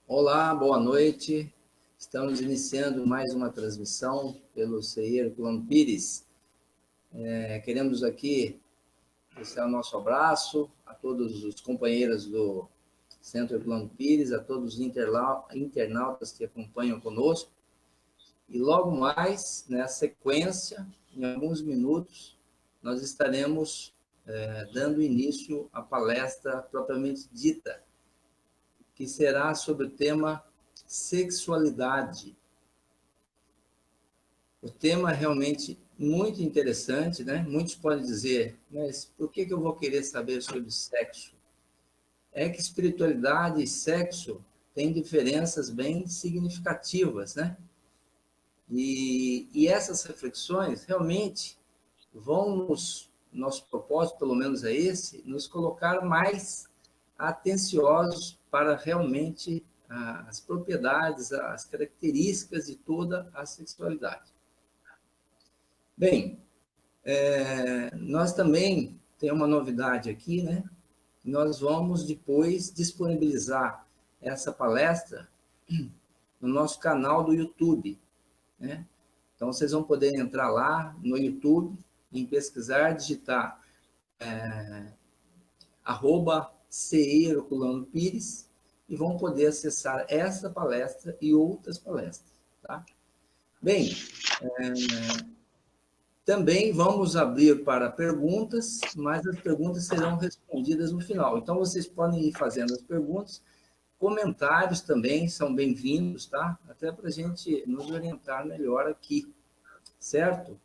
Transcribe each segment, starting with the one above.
Olá, boa noite. Estamos iniciando mais uma transmissão pelo CEI Herculano Pires. Queremos aqui deixar o nosso abraço a todos os companheiros do Centro Herculano Pires, a todos os internautas que acompanham conosco. E logo mais, na sequência, em alguns minutos, nós estaremos dando início à palestra propriamente dita, que será sobre o tema sexualidade. O tema é realmente muito interessante, né? Muitos podem dizer, mas por que eu vou querer saber sobre sexo? É que espiritualidade e sexo têm diferenças bem significativas, né? E essas reflexões realmente vão nosso propósito, pelo menos é esse, nos colocar mais atenciosos para realmente as propriedades, as características de toda a sexualidade. Bem, nós também temos uma novidade aqui, né? Nós vamos depois disponibilizar essa palestra no nosso canal do YouTube, né? Então, vocês vão poder entrar lá no YouTube, em pesquisar, digitar @CEI Herculano Pires e vão poder acessar essa palestra e outras palestras, tá? Bem, também vamos abrir para perguntas, mas as perguntas serão respondidas no final. Então, vocês podem ir fazendo as perguntas. Comentários também são bem-vindos, tá? Até para a gente nos orientar melhor aqui, certo?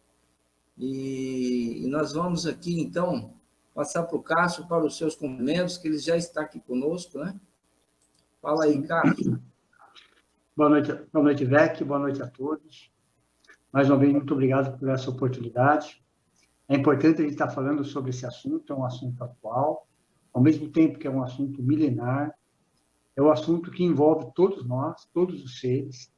E nós vamos aqui, então, passar para o Cássio, para os seus cumprimentos, que ele já está aqui conosco, né? Fala aí, Cássio. Boa noite, Vec, boa noite a todos. Mais uma vez, muito obrigado por essa oportunidade. É importante a gente estar falando sobre esse assunto, é um assunto atual, ao mesmo tempo que é um assunto milenar, é um assunto que envolve todos nós, todos os seres.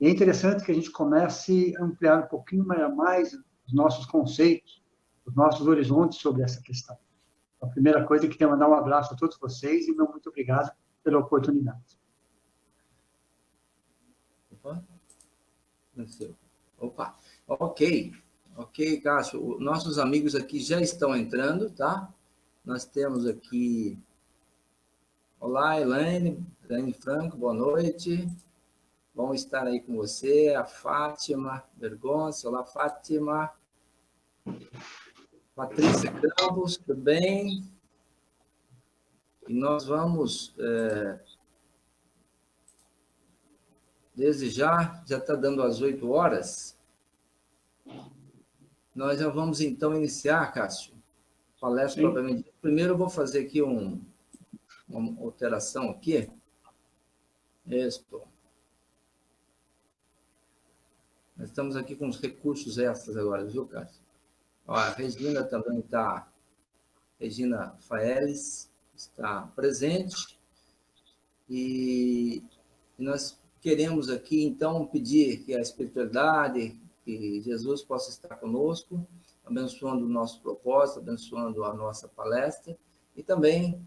E é interessante que a gente comece a ampliar um pouquinho mais os nossos conceitos, os nossos horizontes sobre essa questão. A primeira coisa é que tenho que mandar um abraço a todos vocês e muito obrigado pela oportunidade. Opa, ok, Cássio. Nossos amigos aqui já estão entrando, tá? Nós temos aqui... Olá, Elaine Franco, boa noite. Vão estar aí com você, a Fátima Bergonça. Olá, Fátima. Patrícia Campos, tudo bem? E nós vamos... Desde já está dando às 8 horas. Nós já vamos, então, iniciar, Cássio, palestra propriamente. Primeiro, eu vou fazer aqui uma alteração aqui. Isso. Nós estamos aqui com os recursos extras agora, viu, Cássio? Ó, a Regina também está... Regina Faeles está presente. E nós queremos aqui, então, pedir que a espiritualidade, que Jesus possa estar conosco, abençoando o nosso propósito, abençoando a nossa palestra e também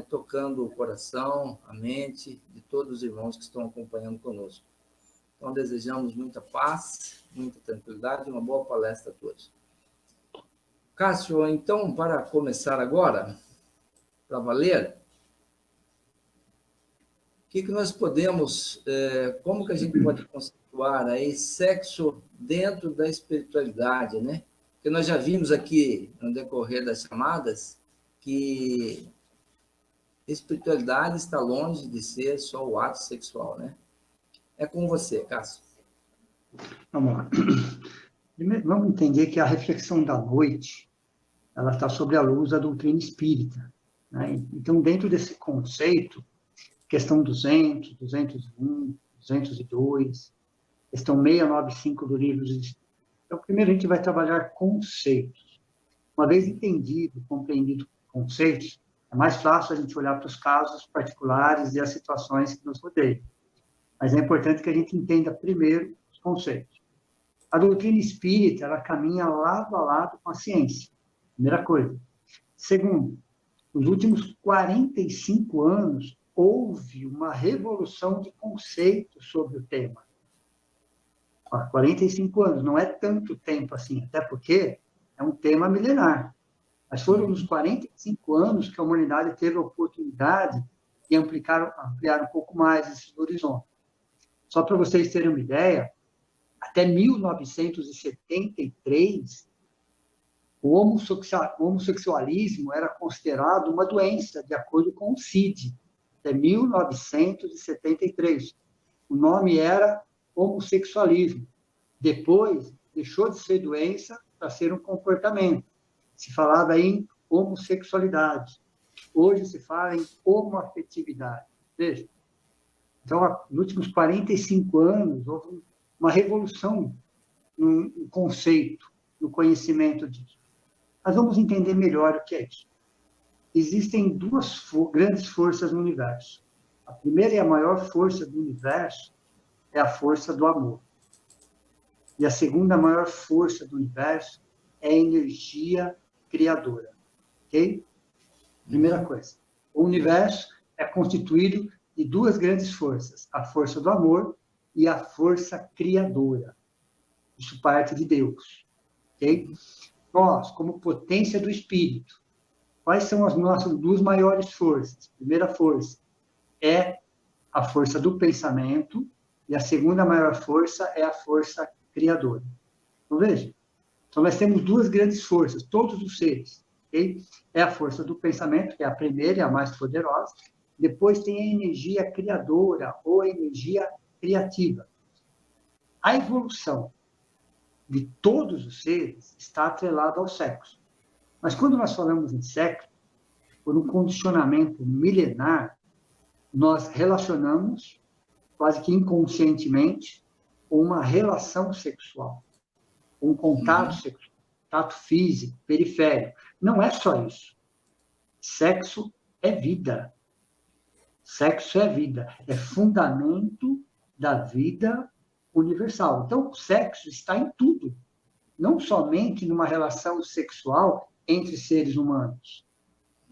tocando o coração, a mente de todos os irmãos que estão acompanhando conosco. Então, desejamos muita paz, muita tranquilidade e uma boa palestra a todos. Cássio, então, para começar agora, para valer... O que nós podemos, como que a gente pode conceituar aí sexo dentro da espiritualidade, né? Porque nós já vimos aqui, no decorrer das chamadas, que espiritualidade está longe de ser só o ato sexual, né? É com você, Cássio. Vamos lá. Primeiro, vamos entender que a reflexão da noite, ela está sobre a luz da doutrina espírita, né? Então, dentro desse conceito, questão 200, 201, 202, questão 695 do livro dos Espíritos. Então, primeiro a gente vai trabalhar conceitos. Uma vez entendido, compreendido conceitos, é mais fácil a gente olhar para os casos particulares e as situações que nos rodeiam. Mas é importante que a gente entenda primeiro os conceitos. A doutrina espírita, ela caminha lado a lado com a ciência. Primeira coisa. Segundo, nos últimos 45 anos, houve uma revolução de conceito sobre o tema. 45 anos, não é tanto tempo assim, até porque é um tema milenar. Mas foram nos 45 anos que a humanidade teve a oportunidade de ampliar um pouco mais esse horizonte. Só para vocês terem uma ideia, até 1973, o homossexualismo era considerado uma doença, de acordo com o CID, até 1973. O nome era homossexualismo. Depois, deixou de ser doença para ser um comportamento. Se falava em homossexualidade. Hoje se fala em homoafetividade. Veja. Então, nos últimos 45 anos, houve uma revolução no conceito, no conhecimento disso. Mas vamos entender melhor o que é isso. Existem duas grandes forças no universo. A primeira e a maior força do universo é a força do amor. E a segunda maior força do universo é a energia criadora. Ok? Primeira coisa. O universo é constituído de duas grandes forças, a força do amor e a força criadora. Isso parte de Deus. Ok? Nós, como potência do espírito, quais são as nossas duas maiores forças? A primeira força é a força do pensamento e a segunda maior força é a força criadora. Então, veja. Então, nós temos duas grandes forças, todos os seres. Okay? É a força do pensamento, que é a primeira e a mais poderosa. Depois tem a energia criadora ou a energia criativa. A evolução de todos os seres está atrelada ao sexo. Mas quando nós falamos em sexo, por um condicionamento milenar, nós relacionamos, quase que inconscientemente, uma relação sexual, um contato sexual, contato físico, periférico. Não é só isso. Sexo é vida. Sexo é vida. É fundamento da vida universal. Então, o sexo está em tudo. Não somente numa relação sexual entre seres humanos.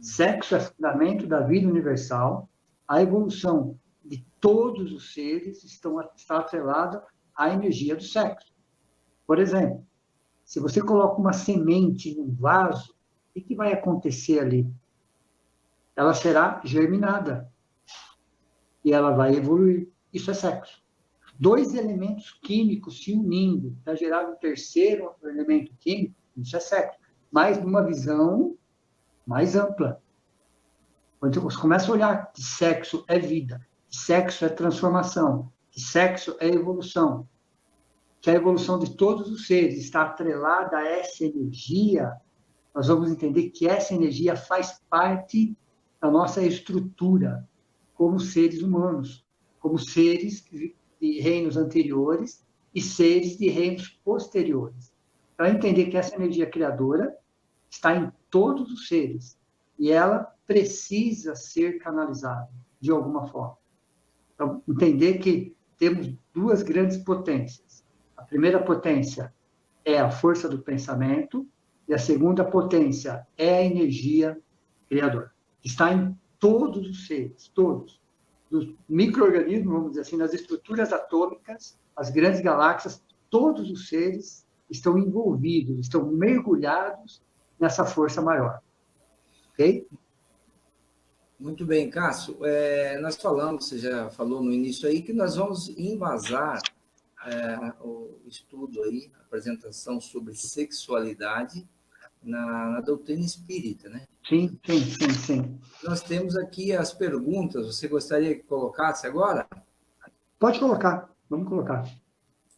Sexo é fundamento da vida universal. A evolução de todos os seres está atrelada à energia do sexo. Por exemplo, se você coloca uma semente num vaso, o que vai acontecer ali? Ela será germinada. E ela vai evoluir. Isso é sexo. Dois elementos químicos se unindo para gerar um terceiro elemento químico, isso é sexo. Mas numa visão mais ampla. Quando você começa a olhar que sexo é vida, que sexo é transformação, que sexo é evolução, que a evolução de todos os seres está atrelada a essa energia, nós vamos entender que essa energia faz parte da nossa estrutura como seres humanos, como seres de reinos anteriores e seres de reinos posteriores. Para entender que essa energia criadora está em todos os seres e ela precisa ser canalizada de alguma forma. Então, entender que temos duas grandes potências. A primeira potência é a força do pensamento e a segunda potência é a energia criadora. Está em todos os seres, todos. Dos micro-organismos, vamos dizer assim, nas estruturas atômicas, as grandes galáxias, todos os seres estão envolvidos, estão mergulhados nessa força maior. Ok? Muito bem, Cássio. Nós falamos, você já falou no início aí, que nós vamos embasar o estudo aí, a apresentação sobre sexualidade na doutrina espírita, né? Sim. Nós temos aqui as perguntas. Você gostaria que colocasse agora? Pode colocar. Vamos colocar.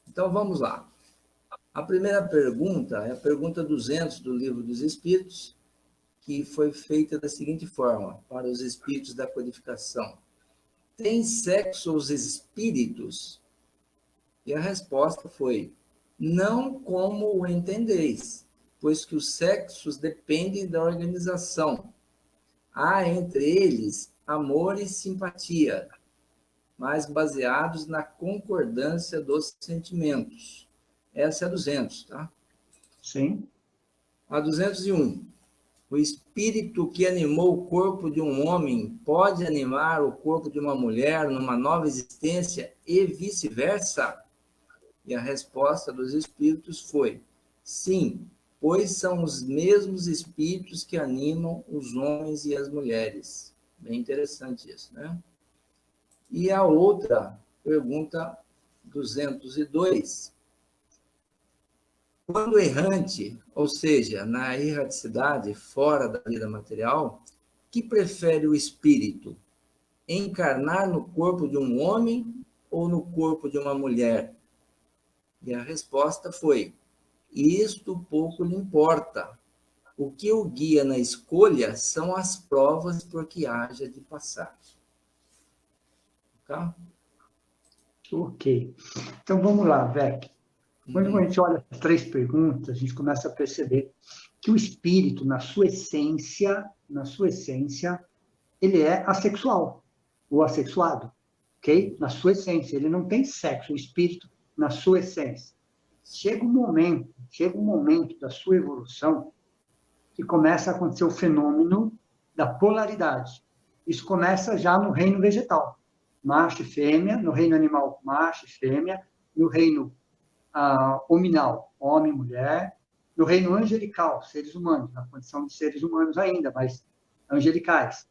Então, vamos lá. A primeira pergunta é a pergunta 200 do Livro dos Espíritos, que foi feita da seguinte forma, para os espíritos da codificação. Tem sexo os espíritos? E a resposta foi, não como o entendeis, pois que os sexos dependem da organização. Há entre eles amor e simpatia, mas baseados na concordância dos sentimentos. Essa é a 200, tá? Sim. A 201. O espírito que animou o corpo de um homem pode animar o corpo de uma mulher numa nova existência e vice-versa? E a resposta dos espíritos foi: sim, pois são os mesmos espíritos que animam os homens e as mulheres. Bem interessante isso, né? E a outra pergunta 202. Quando errante, ou seja, na erraticidade, fora da vida material, que prefere o espírito? Encarnar no corpo de um homem ou no corpo de uma mulher? E a resposta foi: isto pouco lhe importa. O que o guia na escolha são as provas por que haja de passar. Tá? Ok. Então, vamos lá, Vec. Quando a gente olha as 3 perguntas, a gente começa a perceber que o espírito, na sua essência, ele é assexual, ou assexuado, ok? Na sua essência, ele não tem sexo, o espírito, na sua essência. Chega um momento da sua evolução que começa a acontecer o fenômeno da polaridade. Isso começa já no reino vegetal, macho e fêmea, no reino animal, macho e fêmea, no reino hominal, homem e mulher, no reino angelical, seres humanos, na condição de seres humanos ainda, mas angelicais,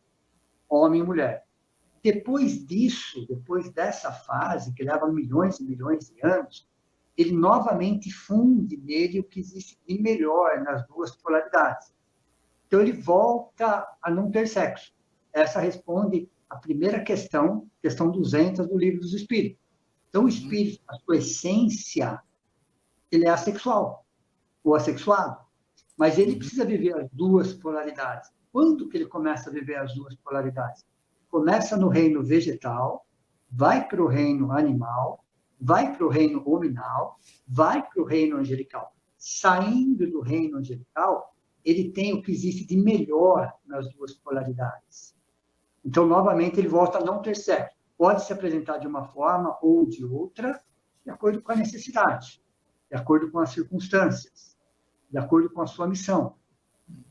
homem e mulher. Depois disso, depois dessa fase, que leva milhões e milhões de anos, ele novamente funde nele o que existe de melhor nas duas polaridades. Então, ele volta a não ter sexo. Essa responde a primeira questão 200 do Livro dos Espíritos. Então, o espírito, a sua essência, ele é assexual, ou assexuado, mas ele precisa viver as duas polaridades. Quando que ele começa a viver as duas polaridades? Começa no reino vegetal, vai para o reino animal, vai para o reino hominal, vai para o reino angelical. Saindo do reino angelical, ele tem o que existe de melhor nas duas polaridades. Então, novamente, ele volta a não ter sexo. Pode se apresentar de uma forma ou de outra, de acordo com a necessidade, de acordo com as circunstâncias, de acordo com a sua missão.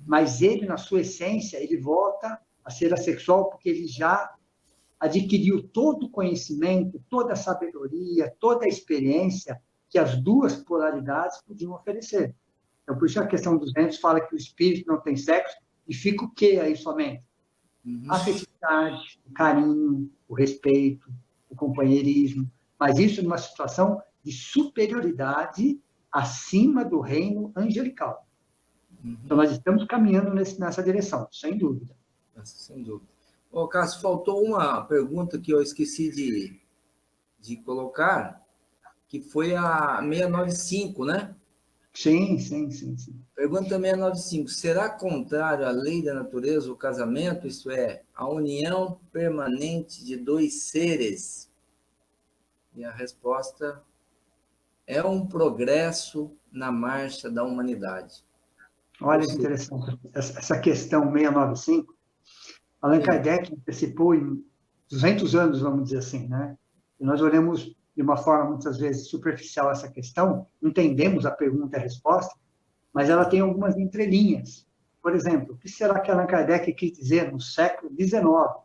Mas ele, na sua essência, ele volta a ser assexual porque ele já adquiriu todo o conhecimento, toda a sabedoria, toda a experiência que as duas polaridades podiam oferecer. Então, por isso a questão 200 fala que o espírito não tem sexo, e fica o quê aí somente? A afetividade, o carinho, o respeito, o companheirismo, mas isso numa situação de superioridade acima do reino angelical. Então, nós estamos caminhando nessa direção, sem dúvida. Sem dúvida. Ô, Cássio, faltou uma pergunta que eu esqueci de colocar, que foi a 695, né? Sim. Pergunta 695. Será contrário à lei da natureza o casamento, isto é, a união permanente de dois seres? E a resposta é um progresso na marcha da humanidade. Olha que interessante. Essa questão 695, Allan Kardec antecipou em 200 anos, vamos dizer assim, né? E nós olhamos de uma forma, muitas vezes, superficial essa questão, entendemos a pergunta e a resposta, mas ela tem algumas entrelinhas. Por exemplo, o que será que Allan Kardec quis dizer no século XIX? É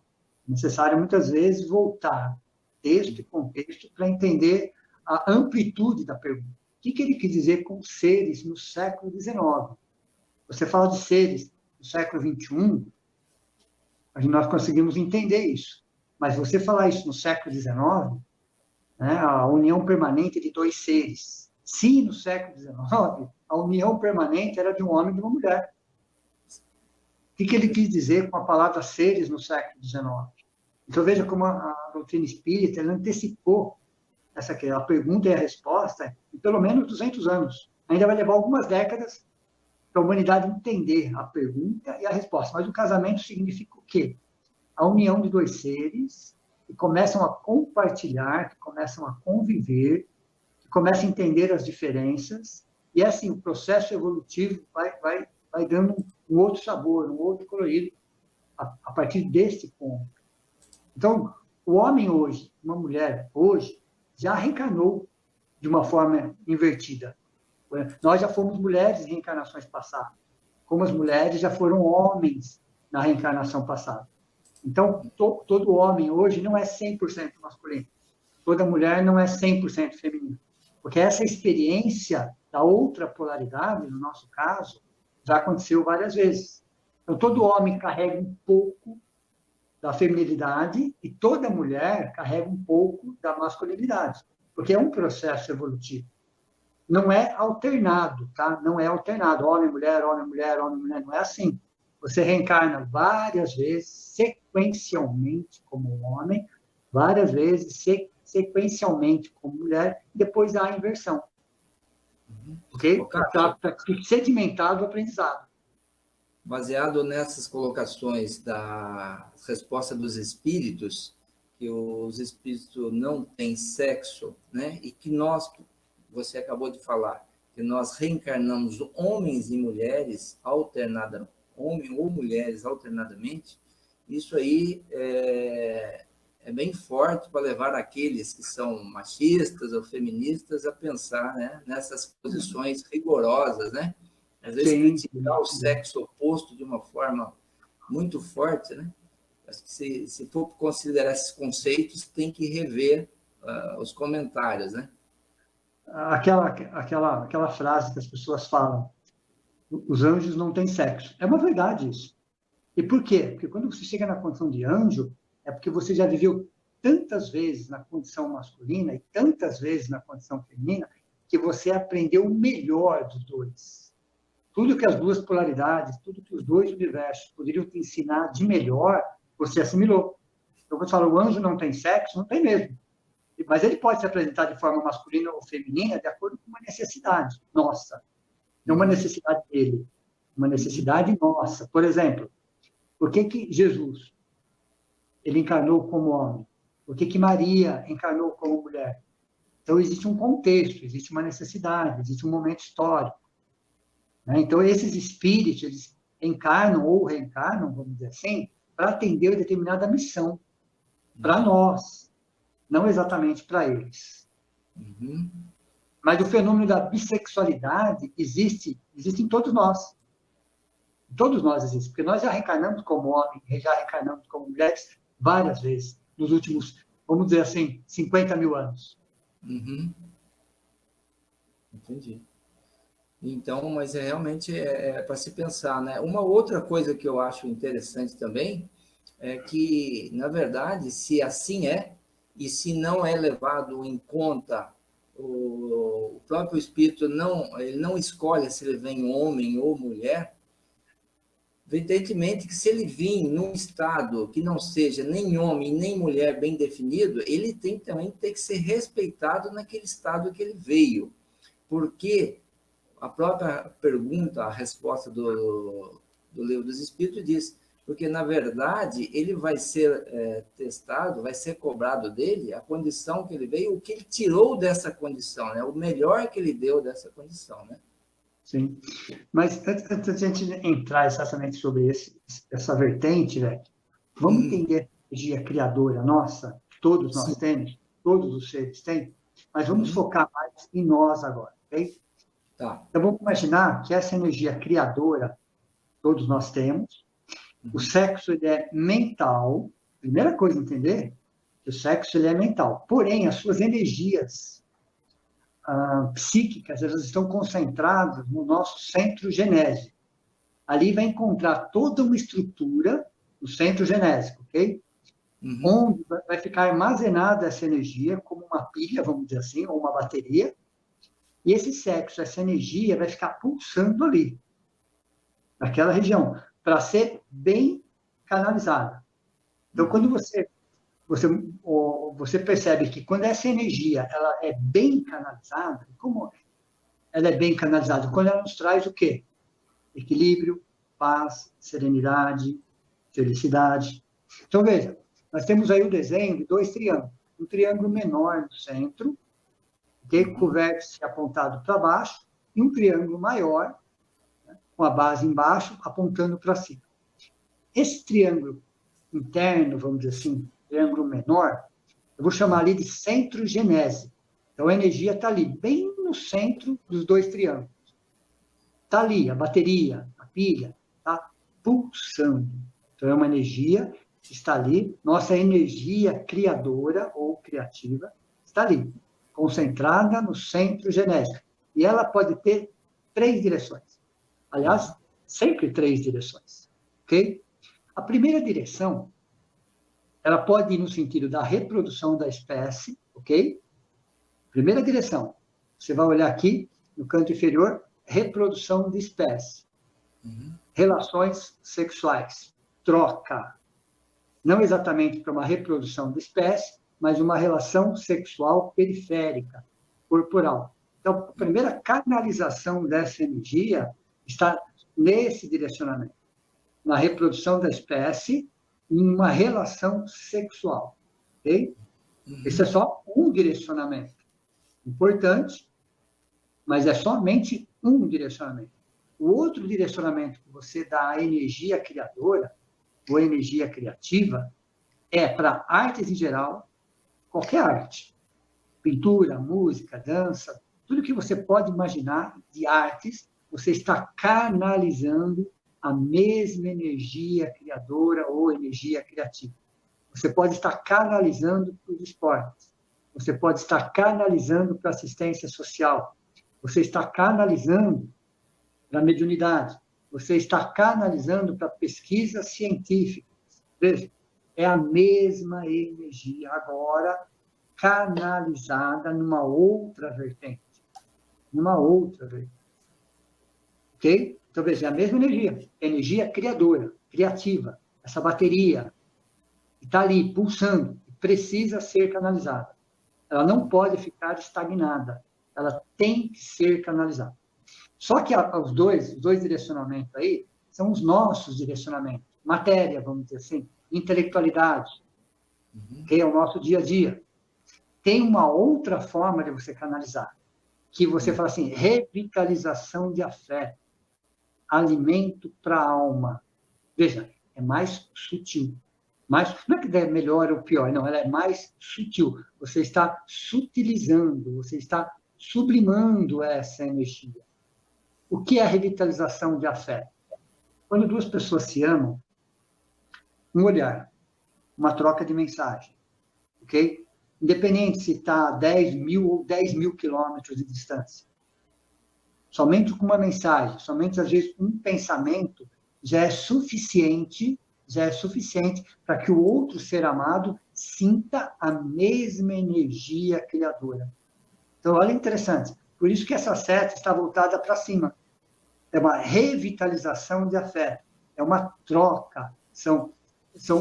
necessário, muitas vezes, voltar texto e contexto para entender a amplitude da pergunta. O que ele quis dizer com seres no século XIX? Você fala de seres no século XXI, nós conseguimos entender isso. Mas você falar isso no século XIX, né, a união permanente de dois seres. Se no século XIX, a união permanente era de um homem e de uma mulher. O que ele quis dizer com a palavra seres no século XIX? Então, veja como a doutrina espírita ela antecipou a pergunta e a resposta em pelo menos 200 anos. Ainda vai levar algumas décadas para a humanidade entender a pergunta e a resposta. Mas o casamento significa o quê? A união de dois seres que começam a compartilhar, que começam a conviver, que começam a entender as diferenças, e assim, o processo evolutivo vai dando um outro sabor, um outro colorido, a partir desse ponto. Então, o homem hoje, uma mulher hoje, já reencarnou de uma forma invertida. Nós já fomos mulheres em reencarnações passadas. como as mulheres já foram homens na reencarnação passada. Então, todo homem hoje não é 100% masculino. Toda mulher não é 100% feminina. Porque essa experiência da outra polaridade, no nosso caso, já aconteceu várias vezes. Então, todo homem carrega um pouco da feminilidade e toda mulher carrega um pouco da masculinidade. Porque é um processo evolutivo. Não é alternado, tá? Não é alternado. Homem, mulher, homem, mulher, homem, mulher. Não é assim. Você reencarna várias vezes, sequencialmente como homem, várias vezes, sequencialmente como mulher, e depois há a inversão. Ok? Para sedimentado o aprendizado. Baseado nessas colocações da resposta dos espíritos, que os espíritos não têm sexo, né? E que nós, você acabou de falar, que nós reencarnamos homens e mulheres alternadamente, homem ou mulheres alternadamente, isso aí é bem forte para levar aqueles que são machistas ou feministas a pensar, né, nessas posições rigorosas, né? Às vezes criticar o sexo oposto de uma forma muito forte, né? Acho que se for considerar esses conceitos, tem que rever os comentários, né? Aquela frase que as pessoas falam, os anjos não têm sexo. É uma verdade isso. E por quê? Porque quando você chega na condição de anjo, é porque você já viveu tantas vezes na condição masculina e tantas vezes na condição feminina, que você aprendeu o melhor dos dois. Tudo que as duas polaridades, tudo que os dois universos poderiam te ensinar de melhor, você assimilou. Então, quando você fala, o anjo não tem sexo, não tem mesmo. Mas ele pode se apresentar de forma masculina ou feminina de acordo com uma necessidade nossa. Não uma necessidade dele. Uma necessidade nossa. Por exemplo, por que Jesus ele encarnou como homem? Por que Maria encarnou como mulher? Então, existe um contexto, existe uma necessidade, existe um momento histórico. Né? Então, esses espíritos, eles encarnam ou reencarnam, vamos dizer assim, para atender uma determinada missão. Para nós, não exatamente para eles. Uhum. Mas o fenômeno da bissexualidade existe em todos nós. Todos nós existem, porque nós já reencarnamos como homem, já reencarnamos como mulheres várias vezes, nos últimos, vamos dizer assim, 50 mil anos. Uhum. Entendi. Então, mas realmente para se pensar, né? Uma outra coisa que eu acho interessante também é que, na verdade, se assim é, e se não é levado em conta, o próprio espírito ele não escolhe se ele vem homem ou mulher. Evidentemente que se ele vir num estado que não seja nem homem nem mulher bem definido, ele tem também que ser respeitado naquele estado que ele veio. Porque a própria pergunta, a resposta do Livro dos Espíritos diz, porque, na verdade, ele vai ser testado, vai ser cobrado dele a condição que ele veio, o que ele tirou dessa condição, né? O melhor que ele deu dessa condição, né? Sim. Mas antes de a gente entrar exatamente sobre essa vertente, velho, vamos entender a energia criadora nossa, que todos nós temos, todos os seres têm, mas vamos focar mais em nós agora, ok? Tá. Então, vamos imaginar que essa energia criadora, todos nós temos, o sexo ele é mental, primeira coisa a entender, que o sexo ele é mental, porém, as suas energias psíquicas, elas estão concentradas no nosso centro genésico. Ali vai encontrar toda uma estrutura no centro genésico, ok? Onde vai ficar armazenada essa energia como uma pilha, vamos dizer assim, ou uma bateria, e esse sexo, essa energia vai ficar pulsando ali, naquela região, para ser bem canalizada. Então, quando você percebe que quando essa energia ela é bem canalizada, como ela é bem canalizada? Quando ela nos traz o quê? Equilíbrio, paz, serenidade, felicidade. Então, veja, nós temos aí o desenho de 2 triângulos. Um triângulo menor no centro, com o vértice apontado para baixo, e um triângulo maior, né, com a base embaixo, apontando para cima. Esse triângulo interno, vamos dizer assim, triângulo menor, eu vou chamar ali de centro genésico. Então, a energia está ali, bem no centro dos 2 triângulos. Está ali a bateria, a pilha, está pulsando. Então, é uma energia que está ali, nossa energia criadora ou criativa está ali, concentrada no centro genésico. E ela pode ter 3 direções. Aliás, sempre 3 direções. Ok? A primeira direção, ela pode ir no sentido da reprodução da espécie, ok? Primeira direção, você vai olhar aqui, no canto inferior, reprodução de espécie. Relações sexuais, troca. Não exatamente para uma reprodução de espécie, mas uma relação sexual periférica, corporal. Então, a primeira canalização dessa energia está nesse direcionamento, na reprodução da espécie, em uma relação sexual. Ok? Esse é só um direcionamento. Importante, mas é somente um direcionamento. O outro direcionamento que você dá à energia criadora, ou energia criativa, é para artes em geral, qualquer arte. Pintura, música, dança, tudo que você pode imaginar de artes, você está canalizando a mesma energia criadora ou energia criativa. Você pode estar canalizando para os esportes. Você pode estar canalizando para a assistência social. Você está canalizando para a mediunidade. Você está canalizando para pesquisas científicas. Veja, é a mesma energia, agora canalizada numa outra vertente. Numa outra vertente. Ok? Então, veja, é a mesma energia. Energia criadora, criativa. Essa bateria está ali, pulsando, precisa ser canalizada. Ela não pode ficar estagnada. Ela tem que ser canalizada. Só que os dois direcionamentos aí são os nossos direcionamentos. Matéria, vamos dizer assim, intelectualidade, que é o nosso dia a dia. Tem uma outra forma de você canalizar, que você fala assim, revitalização de afeto, alimento para a alma. Veja, é mais sutil. Mas não é que é melhor ou pior, não, ela é mais sutil. Você está sutilizando, você está sublimando essa energia. O que é a revitalização de afeto? Quando 2 pessoas se amam, um olhar, uma troca de mensagem, ok? Independente se está a 10 mil ou 10 mil quilômetros de distância. Somente com uma mensagem, somente às vezes um pensamento já é suficiente para que o outro ser amado sinta a mesma energia criadora. Então, olha interessante. Por isso que essa seta está voltada para cima. É uma revitalização de afeto. É uma troca. São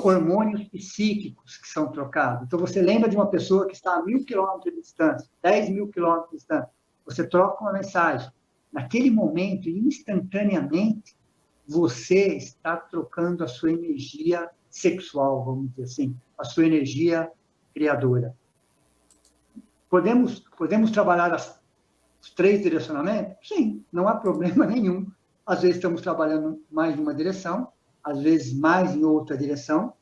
hormônios psíquicos que são trocados. Então, você lembra de uma pessoa que está a 1000 quilômetros de distância, 10 mil quilômetros de distância. Você troca uma mensagem. Naquele momento, instantaneamente, você está trocando a sua energia sexual, vamos dizer assim, a sua energia criadora. Podemos trabalhar os 3 direcionamentos? Sim, não há problema nenhum. Às vezes estamos trabalhando mais em uma direção, às vezes mais em outra direção,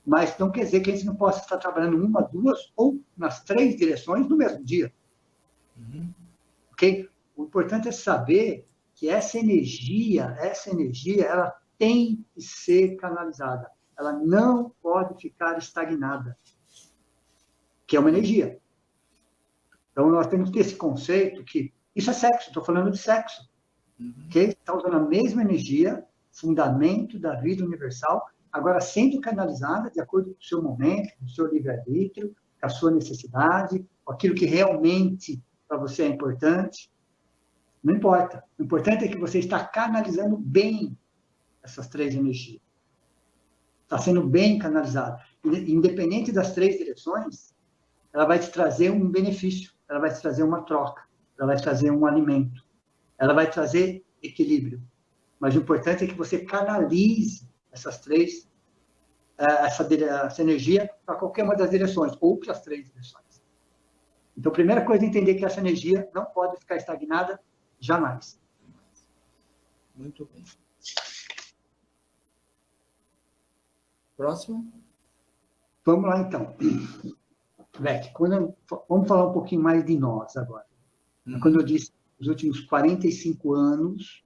mas não quer dizer que a gente não possa estar trabalhando 1, 2 ou nas 3 direções no mesmo dia. Ok? O importante é saber que essa energia, ela tem que ser canalizada. Ela não pode ficar estagnada, que é uma energia. Então, nós temos que ter esse conceito que isso é sexo, estou falando de sexo. Okay? Está usando a mesma energia, fundamento da vida universal, agora sendo canalizada de acordo com o seu momento, com o seu livre-arbítrio, com a sua necessidade, com aquilo que realmente para você é importante. Não importa. O importante é que você está canalizando bem essas 3 energias. Está sendo bem canalizado. Independente das 3 direções, ela vai te trazer um benefício, ela vai te trazer uma troca, ela vai te trazer um alimento, ela vai trazer equilíbrio. Mas o importante é que você canalize essas 3, essa energia para qualquer uma das direções, ou para as 3 direções. Então, a primeira coisa é entender que essa energia não pode ficar estagnada jamais. Muito bem. Próximo. Vamos lá, então. Beck, vamos falar um pouquinho mais de nós agora. Quando eu disse os últimos 45 anos,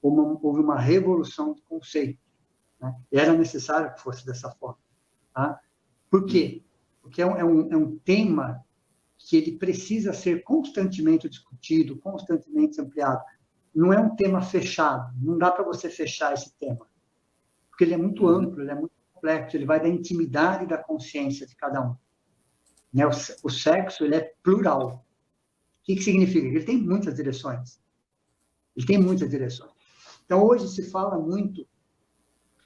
houve uma revolução de conceito, né? Era necessário que fosse dessa forma. Tá? Por quê? Porque é um tema que ele precisa ser constantemente discutido, constantemente ampliado. Não é um tema fechado, não dá para você fechar esse tema, porque ele é muito amplo, ele é muito complexo, ele vai da intimidade e da consciência de cada um. Né? O sexo, ele é plural. O que significa? Ele tem muitas direções. Ele tem muitas direções. Então, hoje se fala muito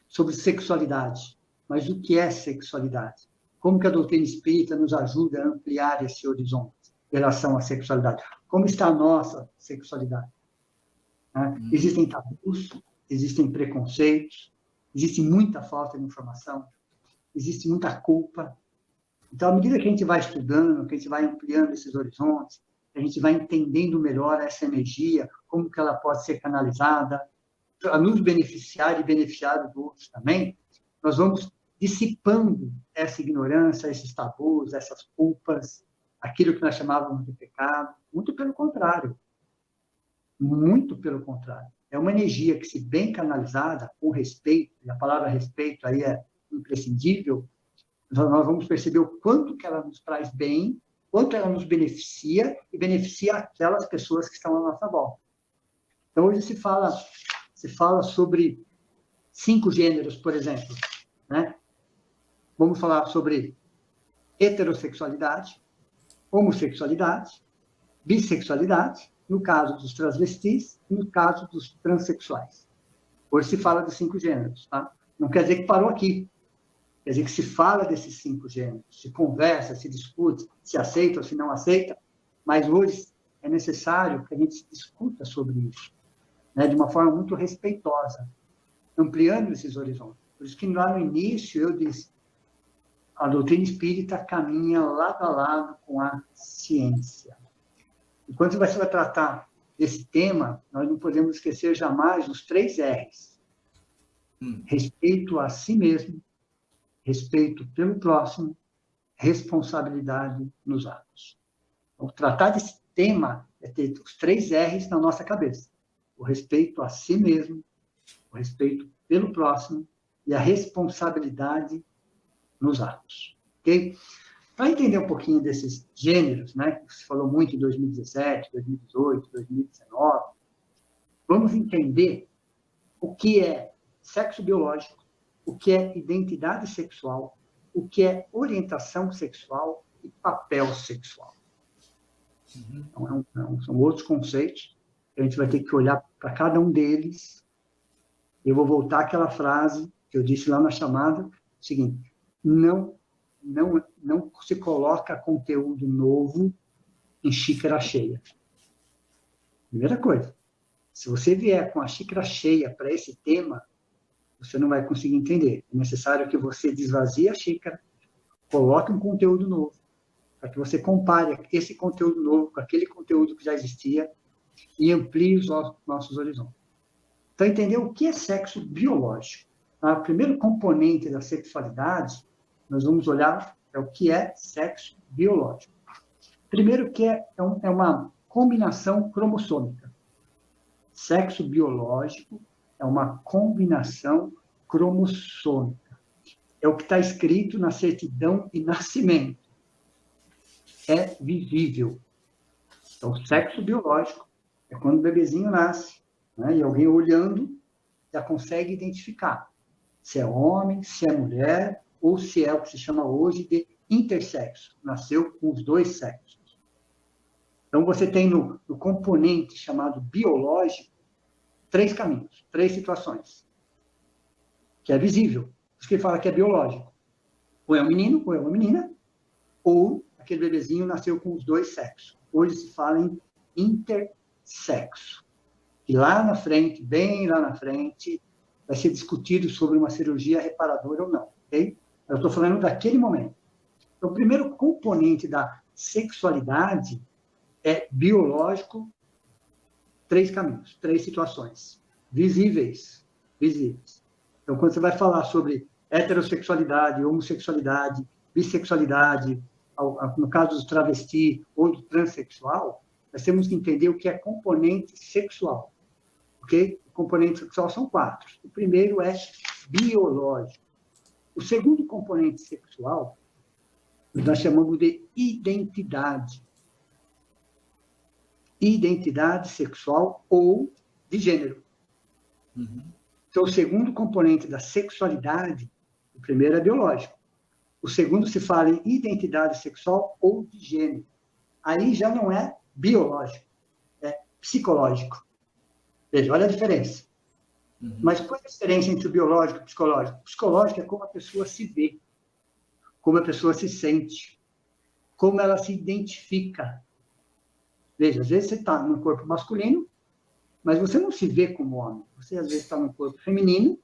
sobre sexualidade, mas o que é sexualidade? Como que a doutrina espírita nos ajuda a ampliar esse horizonte em relação à sexualidade? Como está a nossa sexualidade? Existem tabus, existem preconceitos, existe muita falta de informação, existe muita culpa. Então, à medida que a gente vai estudando, que a gente vai ampliando esses horizontes, a gente vai entendendo melhor essa energia, como que ela pode ser canalizada, a nos beneficiar e beneficiar dos outros também, nós vamos dissipando essa ignorância, esses tabus, essas culpas, aquilo que nós chamávamos de pecado. Muito pelo contrário. Muito pelo contrário. É uma energia que, se bem canalizada, com respeito, e a palavra respeito aí é imprescindível, nós vamos perceber o quanto que ela nos traz bem, quanto ela nos beneficia e beneficia aquelas pessoas que estão à nossa volta. Então, hoje se fala sobre 5 gêneros, por exemplo, né? Vamos falar sobre heterossexualidade, homossexualidade, bissexualidade, no caso dos transvestis e no caso dos transexuais. Hoje se fala de 5 gêneros, tá? Não quer dizer que parou aqui. Quer dizer que se fala desses 5 gêneros, se conversa, se discute, se aceita ou se não aceita, mas hoje é necessário que a gente discuta sobre isso, né, de uma forma muito respeitosa, ampliando esses horizontes. Por isso que lá no início eu disse, a doutrina espírita caminha lado a lado com a ciência. E quando você vai tratar desse tema, nós não podemos esquecer jamais os 3 R's. Respeito a si mesmo, respeito pelo próximo, responsabilidade nos atos. Então, tratar desse tema é ter os 3 R's na nossa cabeça. O respeito a si mesmo, o respeito pelo próximo e a responsabilidade nos atos. Ok? Para entender um pouquinho desses gêneros, né, que se falou muito em 2017, 2018, 2019, vamos entender o que é sexo biológico, o que é identidade sexual, o que é orientação sexual e papel sexual. Então, são outros conceitos que a gente vai ter que olhar para cada um deles. Eu vou voltar àquela frase que eu disse lá na chamada, o seguinte, não se coloca conteúdo novo em xícara cheia. Primeira coisa, se você vier com a xícara cheia para esse tema, você não vai conseguir entender. É necessário que você desvazie a xícara, coloque um conteúdo novo, para que você compare esse conteúdo novo com aquele conteúdo que já existia e amplie os nossos horizontes. Então, entender o que é sexo biológico. O primeiro componente da sexualidade, nós vamos olhar o que é sexo biológico. Primeiro, que é uma combinação cromossômica. Sexo biológico é uma combinação cromossômica. É o que está escrito na certidão de nascimento. É visível. Então, sexo biológico é quando o bebezinho nasce, né, e alguém olhando já consegue identificar se é homem, se é mulher, ou se é o que se chama hoje de intersexo. Nasceu com os 2 sexos. Então, você tem no componente chamado biológico 3 caminhos, 3 situações. Que é visível. Por isso que ele fala que é biológico. Ou é um menino, ou é uma menina, ou aquele bebezinho nasceu com os 2 sexos. Hoje se fala em intersexo. E lá na frente, bem lá na frente, vai ser discutido sobre uma cirurgia reparadora ou não. Ok? Eu estou falando daquele momento. Então, o primeiro componente da sexualidade é biológico, 3 caminhos, 3 situações. Visíveis. Então, quando você vai falar sobre heterossexualidade, homossexualidade, bissexualidade, no caso do travesti ou do transexual, nós temos que entender o que é componente sexual. Ok? O componente sexual são 4. O primeiro é biológico. O segundo componente sexual, nós chamamos de identidade. Identidade sexual ou de gênero. Então, o segundo componente da sexualidade, o primeiro é biológico. O segundo se fala em identidade sexual ou de gênero. Aí já não é biológico, é psicológico. Veja, olha a diferença. Mas qual é a diferença entre o biológico e o psicológico? O psicológico é como a pessoa se vê, como a pessoa se sente, como ela se identifica. Veja, às vezes você está no corpo masculino, mas você não se vê como homem. Você, às vezes, está no corpo feminino,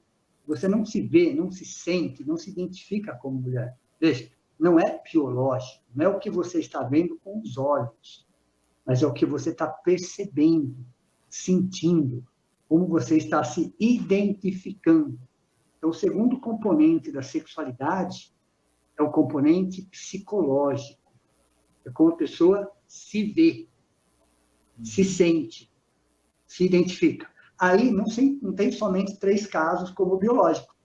você não se vê, não se sente, não se identifica como mulher. Veja, não é biológico, não é o que você está vendo com os olhos, mas é o que você está percebendo, sentindo, como você está se identificando. Então, o segundo componente da sexualidade é o componente psicológico. É como a pessoa se vê, se sente, se identifica. Aí não tem somente 3 casos como o biológico.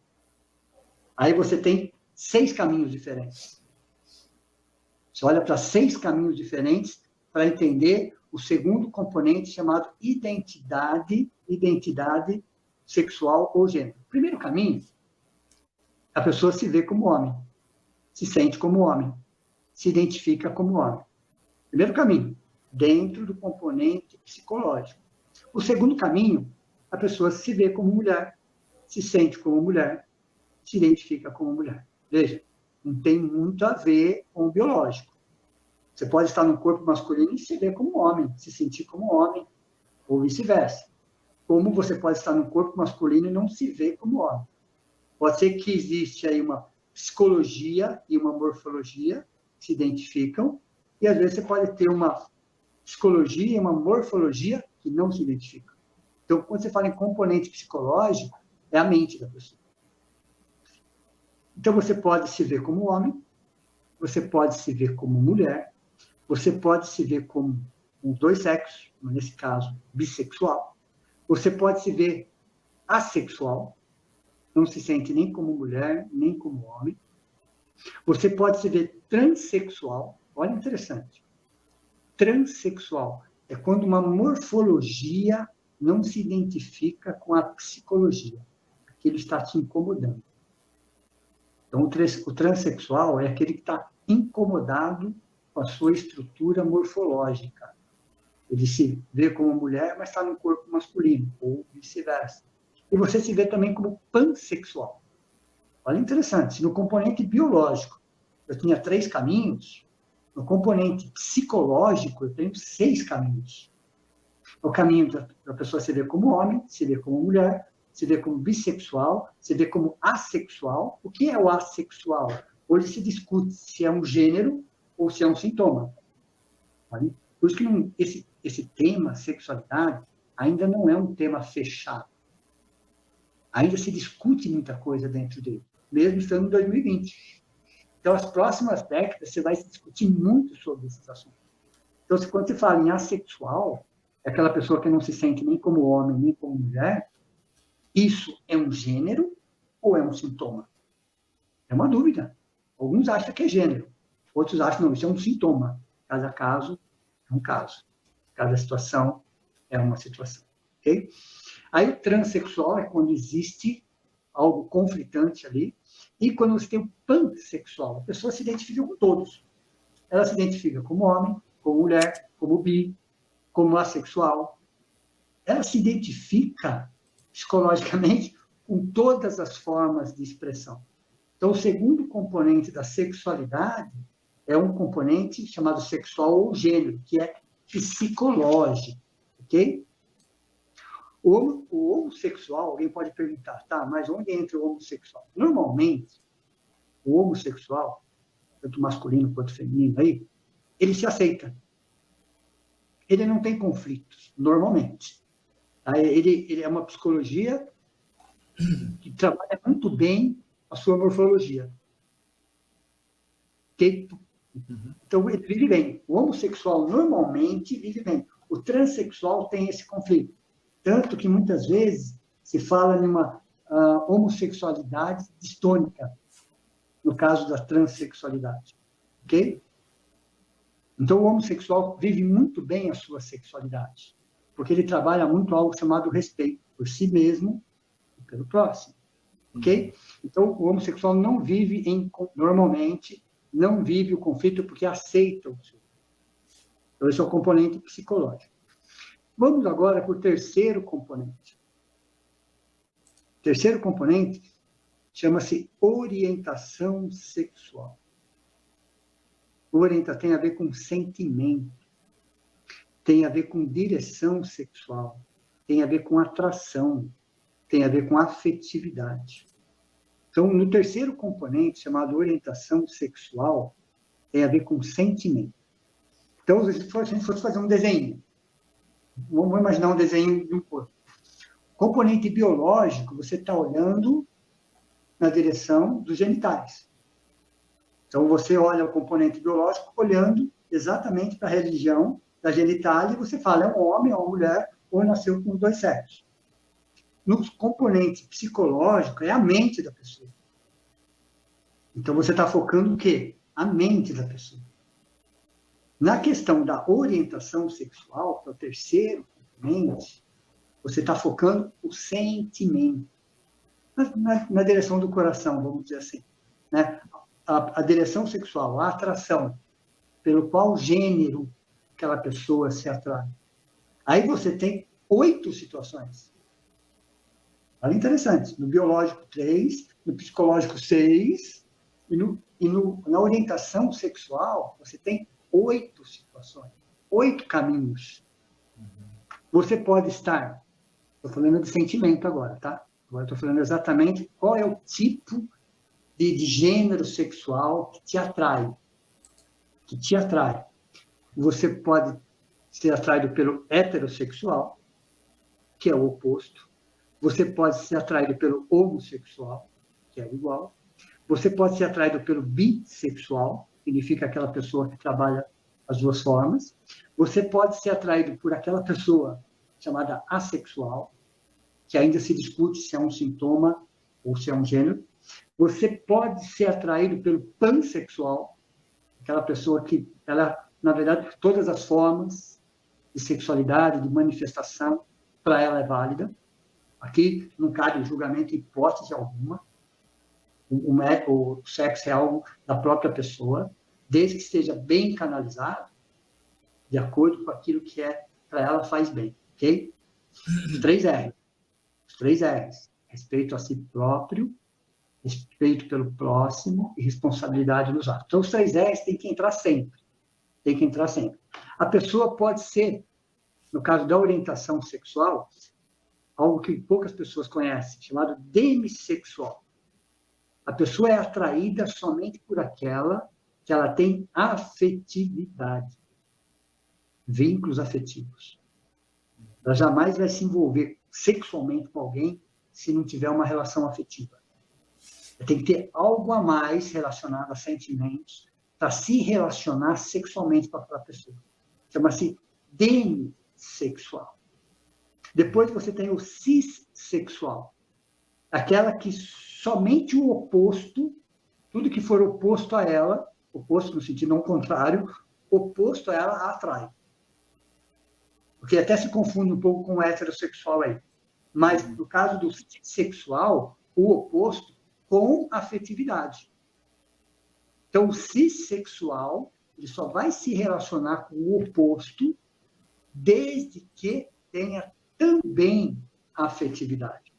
Aí você tem 6 caminhos diferentes. Você olha para 6 caminhos diferentes para entender o segundo componente chamado identidade sexual ou gênero. O primeiro caminho, a pessoa se vê como homem, se sente como homem, se identifica como homem. Primeiro caminho, dentro do componente psicológico. O segundo caminho, a pessoa se vê como mulher, se sente como mulher, se identifica como mulher. Veja, não tem muito a ver com o biológico. Você pode estar no corpo masculino e se ver como homem, se sentir como homem, ou vice-versa. Como você pode estar no corpo masculino e não se ver como homem. Pode ser que existe aí uma psicologia e uma morfologia que se identificam, e às vezes você pode ter uma psicologia e uma morfologia que não se identificam. Então, quando você fala em componente psicológico, é a mente da pessoa. Então, você pode se ver como homem, você pode se ver como mulher, você pode se ver como com 2 sexos, nesse caso, bissexual. Você pode se ver assexual, não se sente nem como mulher, nem como homem. Você pode se ver transexual, olha interessante. Transexual é quando uma morfologia não se identifica com a psicologia. Aquilo está te incomodando. Então, o transexual é aquele que está incomodado com a sua estrutura morfológica. Ele se vê como mulher, mas está no corpo masculino, ou vice-versa. E você se vê também como pansexual. Olha, interessante, se no componente biológico eu tinha 3 caminhos, no componente psicológico eu tenho 6 caminhos. O caminho da pessoa se ver como homem, se ver como mulher, se vê como bissexual, se vê como assexual. O que é o assexual? Hoje se discute se é um gênero ou se é um sintoma. Vale? Por isso que esse tema, sexualidade, ainda não é um tema fechado. Ainda se discute muita coisa dentro dele, mesmo estando em 2020. Então, as próximas décadas, você vai se discutir muito sobre esses assuntos. Então, quando você fala em assexual, é aquela pessoa que não se sente nem como homem, nem como mulher. Isso é um gênero ou é um sintoma? É uma dúvida. Alguns acham que é gênero, outros acham que não, isso é um sintoma. Cada caso é um caso. Cada situação é uma situação. Okay? Aí o transexual é quando existe algo conflitante ali, e quando você tem o pansexual, a pessoa se identifica com todos. Ela se identifica como homem, como mulher, como bi, como assexual. Ela se identifica psicologicamente com todas as formas de expressão. Então, o segundo componente da sexualidade é um componente chamado sexual ou gênero, que é psicológico, ok? O homossexual, alguém pode perguntar, tá, mas onde entra o homossexual? Normalmente, o homossexual, tanto masculino quanto feminino aí, ele se aceita. Ele não tem conflitos, normalmente. Ele é uma psicologia que trabalha muito bem a sua morfologia. Okay? Então, ele vive bem. O homossexual normalmente vive bem. O transexual tem esse conflito. Tanto que, muitas vezes, se fala em uma homossexualidade distônica, no caso da transexualidade. Ok? Então, o homossexual vive muito bem a sua sexualidade, porque ele trabalha muito algo chamado respeito por si mesmo e pelo próximo. Ok? Então, o homossexual não vive normalmente, não vive o conflito porque aceita o seu. Então, esse é o componente psicológico. Vamos agora para o terceiro componente. O terceiro componente chama-se orientação sexual. Orientação tem a ver com sentimento, tem a ver com direção sexual, tem a ver com atração, tem a ver com afetividade. Então, no terceiro componente, chamado orientação sexual, tem a ver com sentimento. Então, se a gente fosse fazer um desenho, vamos imaginar um desenho de um corpo. Componente biológico, você está olhando na direção dos genitais. Então, você olha o componente biológico olhando exatamente para a região da genitália e você fala, é um homem, é uma mulher, ou nasceu com 2 sexos. No componente psicológico, é a mente da pessoa. Então, você está focando o quê? A mente da pessoa. Na questão da orientação sexual, que é o terceiro componente, você está focando o sentimento. Na direção do coração, vamos dizer assim. Né? A direção sexual, a atração, pelo qual gênero aquela pessoa se atrai. Aí você tem 8 situações. Olha, interessante. No biológico, 3, no psicológico, 6, na orientação sexual, você tem 8 situações, 8 caminhos. Você pode estar, estou falando de sentimento agora, tá? Agora estou falando exatamente qual é o tipo de gênero sexual que te atrai. Que te atrai. Você pode ser atraído pelo heterossexual, que é o oposto. Você pode ser atraído pelo homossexual, que é igual. Você pode ser atraído pelo bissexual, que significa aquela pessoa que trabalha as duas formas. Você pode ser atraído por aquela pessoa chamada assexual, que ainda se discute se é um sintoma ou se é um gênero. Você pode ser atraído pelo pansexual, aquela pessoa que, ela, na verdade, todas as formas de sexualidade, de manifestação, para ela é válida. Aqui não cabe julgamento em hipótese alguma. O sexo é algo da própria pessoa, desde que esteja bem canalizado, de acordo com aquilo que para ela faz bem, ok? Os 3 R's. Os 3 R's. Respeito a si próprio, respeito pelo próximo e responsabilidade nos atos. Então, os 3 R's têm que entrar sempre. Tem que entrar sempre. A pessoa pode ser, no caso da orientação sexual, algo que poucas pessoas conhecem, chamado demissexual. A pessoa é atraída somente por aquela que ela tem afetividade, vínculos afetivos. Ela jamais vai se envolver sexualmente com alguém se não tiver uma relação afetiva. Tem que ter algo a mais relacionado a sentimentos para se relacionar sexualmente com aquela pessoa. Chama-se demissexual. Depois você tem o cissexual. Aquela que somente o oposto, tudo que for oposto a ela, oposto no sentido não contrário, oposto a ela a atrai. Porque até se confunde um pouco com o heterossexual aí. Mas, no caso do sexual, o oposto com afetividade. Então, o cissexual, ele só vai se relacionar com o oposto desde que tenha também afetividade.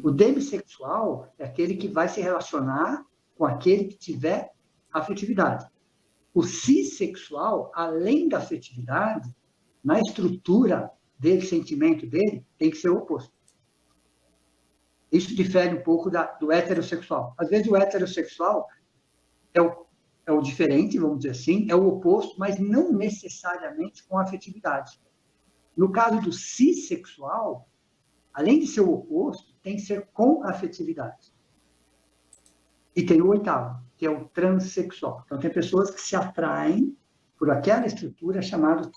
O demissexual é aquele que vai se relacionar com aquele que tiver afetividade. O cissexual, além da afetividade, na estrutura dele, sentimento dele, tem que ser o oposto. Isso difere um pouco do heterossexual. Às vezes o heterossexual é o diferente, vamos dizer assim, é o oposto, mas não necessariamente com afetividade. No caso do cissexual, além de ser o oposto, tem que ser com afetividade. E tem o 8º, que é o transexual. Então, tem pessoas que se atraem por aquela estrutura chamada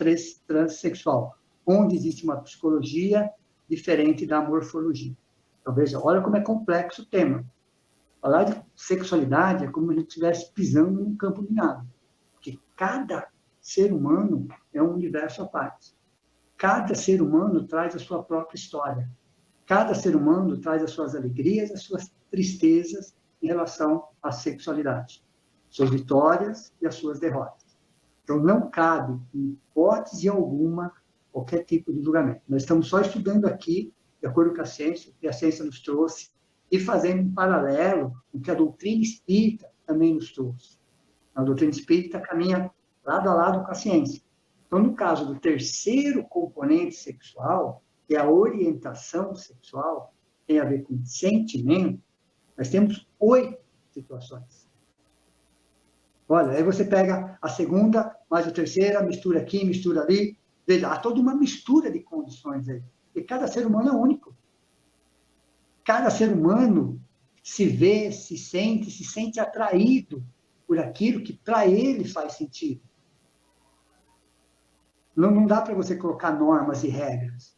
transexual, onde existe uma psicologia diferente da morfologia. Então, veja, olha como é complexo o tema. Falar de sexualidade é como se a gente estivesse pisando num campo minado. Porque cada ser humano é um universo à parte. Cada ser humano traz a sua própria história. Cada ser humano traz as suas alegrias, as suas tristezas em relação à sexualidade. Suas vitórias e as suas derrotas. Então, não cabe, em hipótese alguma, qualquer tipo de julgamento. Nós estamos só estudando aqui, de acordo com a ciência, o que a ciência nos trouxe, e fazendo um paralelo com o que a doutrina espírita também nos trouxe. A doutrina espírita caminha lado a lado com a ciência. Então, no caso do terceiro componente sexual, que é a orientação sexual, tem a ver com sentimento, nós temos 8 situações. Olha, aí você pega a segunda, mais a terceira, mistura aqui, mistura ali. Veja, há toda uma mistura de condições aí. E cada ser humano é único. Cada ser humano se vê, se sente atraído por aquilo que para ele faz sentido. Não dá para você colocar normas e regras.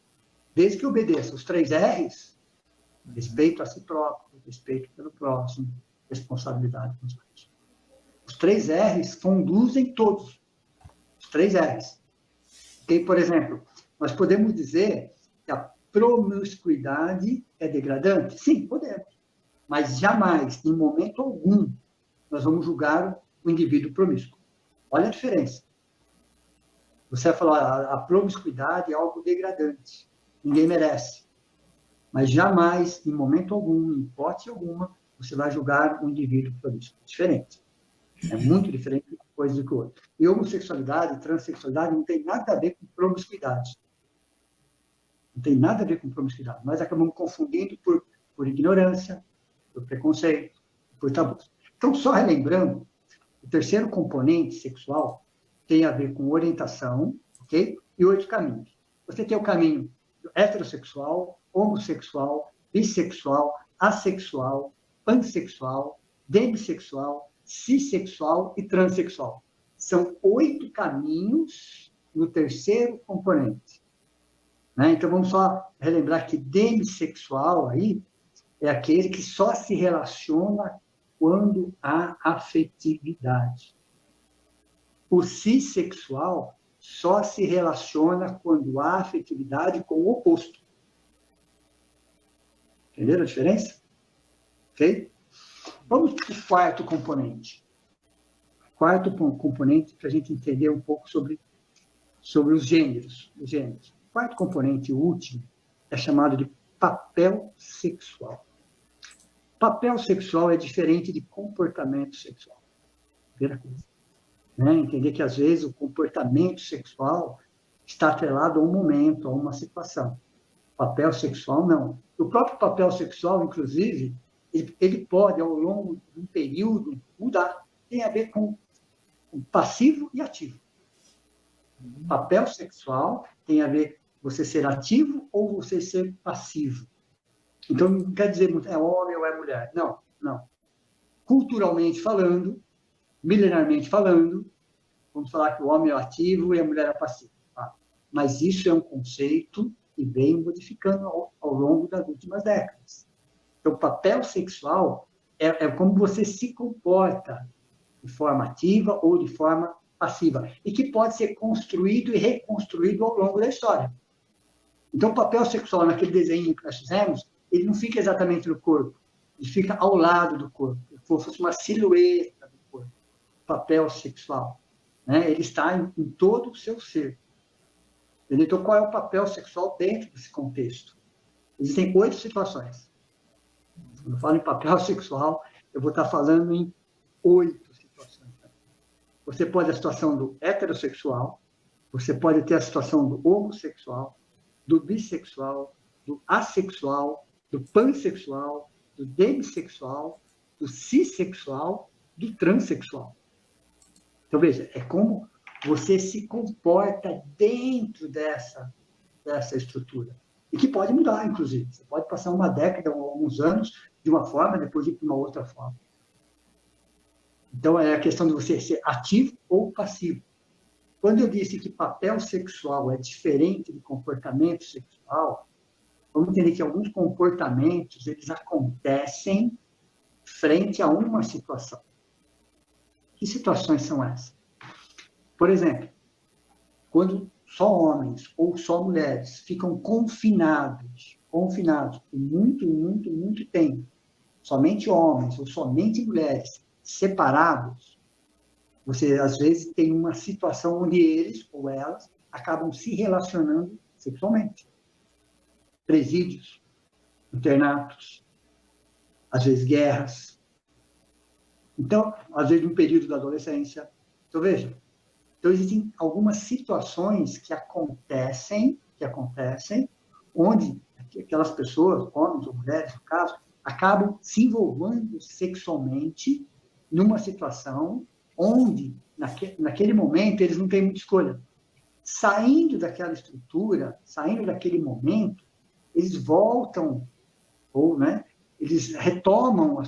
Desde que obedeça os 3 R's, respeito a si próprio, respeito pelo próximo, responsabilidade com os outros. Os 3 R's conduzem todos. Os 3 R's. Okay? Por exemplo, nós podemos dizer que a promiscuidade é degradante? Sim, podemos. Mas jamais, em momento algum, nós vamos julgar o indivíduo promíscuo. Olha a diferença. Você vai falar, a promiscuidade é algo degradante. Ninguém merece. Mas jamais, em momento algum, em hipótese alguma, você vai julgar um indivíduo promíscuo. Diferente. É muito diferente de uma coisa do que outra. E homossexualidade, transexualidade não tem nada a ver com promiscuidade. Não tem nada a ver com promiscuidade. Nós acabamos confundindo por ignorância, por preconceito, por tabus. Então, só relembrando, o terceiro componente sexual tem a ver com orientação, ok? E 8 caminhos. Você tem o caminho heterossexual, homossexual, bissexual, assexual, pansexual, demissexual, cisexual e transexual. São 8 caminhos no terceiro componente. Né? Então, vamos só relembrar que demissexual aí é aquele que só se relaciona quando há afetividade. O cissexual só se relaciona quando há afetividade com o oposto. Entenderam a diferença? Ok? Vamos para o quarto componente. Quarto componente, para a gente entender um pouco sobre os gêneros. O quarto componente, o último, é chamado de papel sexual. Papel sexual é diferente de comportamento sexual. Primeira coisa. Né? Entender que, às vezes, o comportamento sexual está atrelado a um momento, a uma situação. Papel sexual, não. O próprio papel sexual, inclusive, ele pode, ao longo de um período, mudar. Tem a ver com passivo e ativo. Papel sexual tem a ver com você ser ativo ou você ser passivo. Então, não quer dizer é homem ou é mulher. Não, não. Culturalmente falando, milenarmente falando, vamos falar que o homem é ativo e a mulher é passiva. Tá? Mas isso é um conceito que vem modificando ao longo das últimas décadas. Então, o papel sexual é como você se comporta de forma ativa ou de forma passiva, e que pode ser construído e reconstruído ao longo da história. Então, o papel sexual, naquele desenho que nós fizemos, ele não fica exatamente no corpo, ele fica ao lado do corpo, como se fosse uma silhueta do corpo. Papel sexual. Né? Ele está em todo o seu ser. Então, qual é o papel sexual dentro desse contexto? Existem 8 situações. Quando eu falo em papel sexual, eu vou estar falando em 8 situações. Você pode ter a situação do heterossexual, você pode ter a situação do homossexual, do bissexual, do assexual, do pansexual, do demissexual, do cissexual, do transexual. Então, veja, é como você se comporta dentro dessa estrutura. E que pode mudar, inclusive. Você pode passar uma década ou alguns anos de uma forma, depois ir para uma outra forma. Então, é a questão de você ser ativo ou passivo. Quando eu disse que papel sexual é diferente de comportamento sexual, Vamos entender que alguns comportamentos, eles acontecem frente a uma situação. Que situações são essas? Por exemplo, quando só homens ou só mulheres ficam confinados por muito tempo, somente homens ou somente mulheres separados, você, às vezes, tem uma situação onde eles ou elas acabam se relacionando sexualmente. Presídios, internatos, às vezes guerras. Então, às vezes, no período da adolescência. Então, veja, então, existem algumas situações que acontecem, onde aquelas pessoas, homens ou mulheres, no caso, acabam se envolvendo sexualmente numa situação onde, naquele momento, eles não têm muita escolha. Saindo daquela estrutura, saindo daquele momento, eles voltam, ou, né, eles retomam a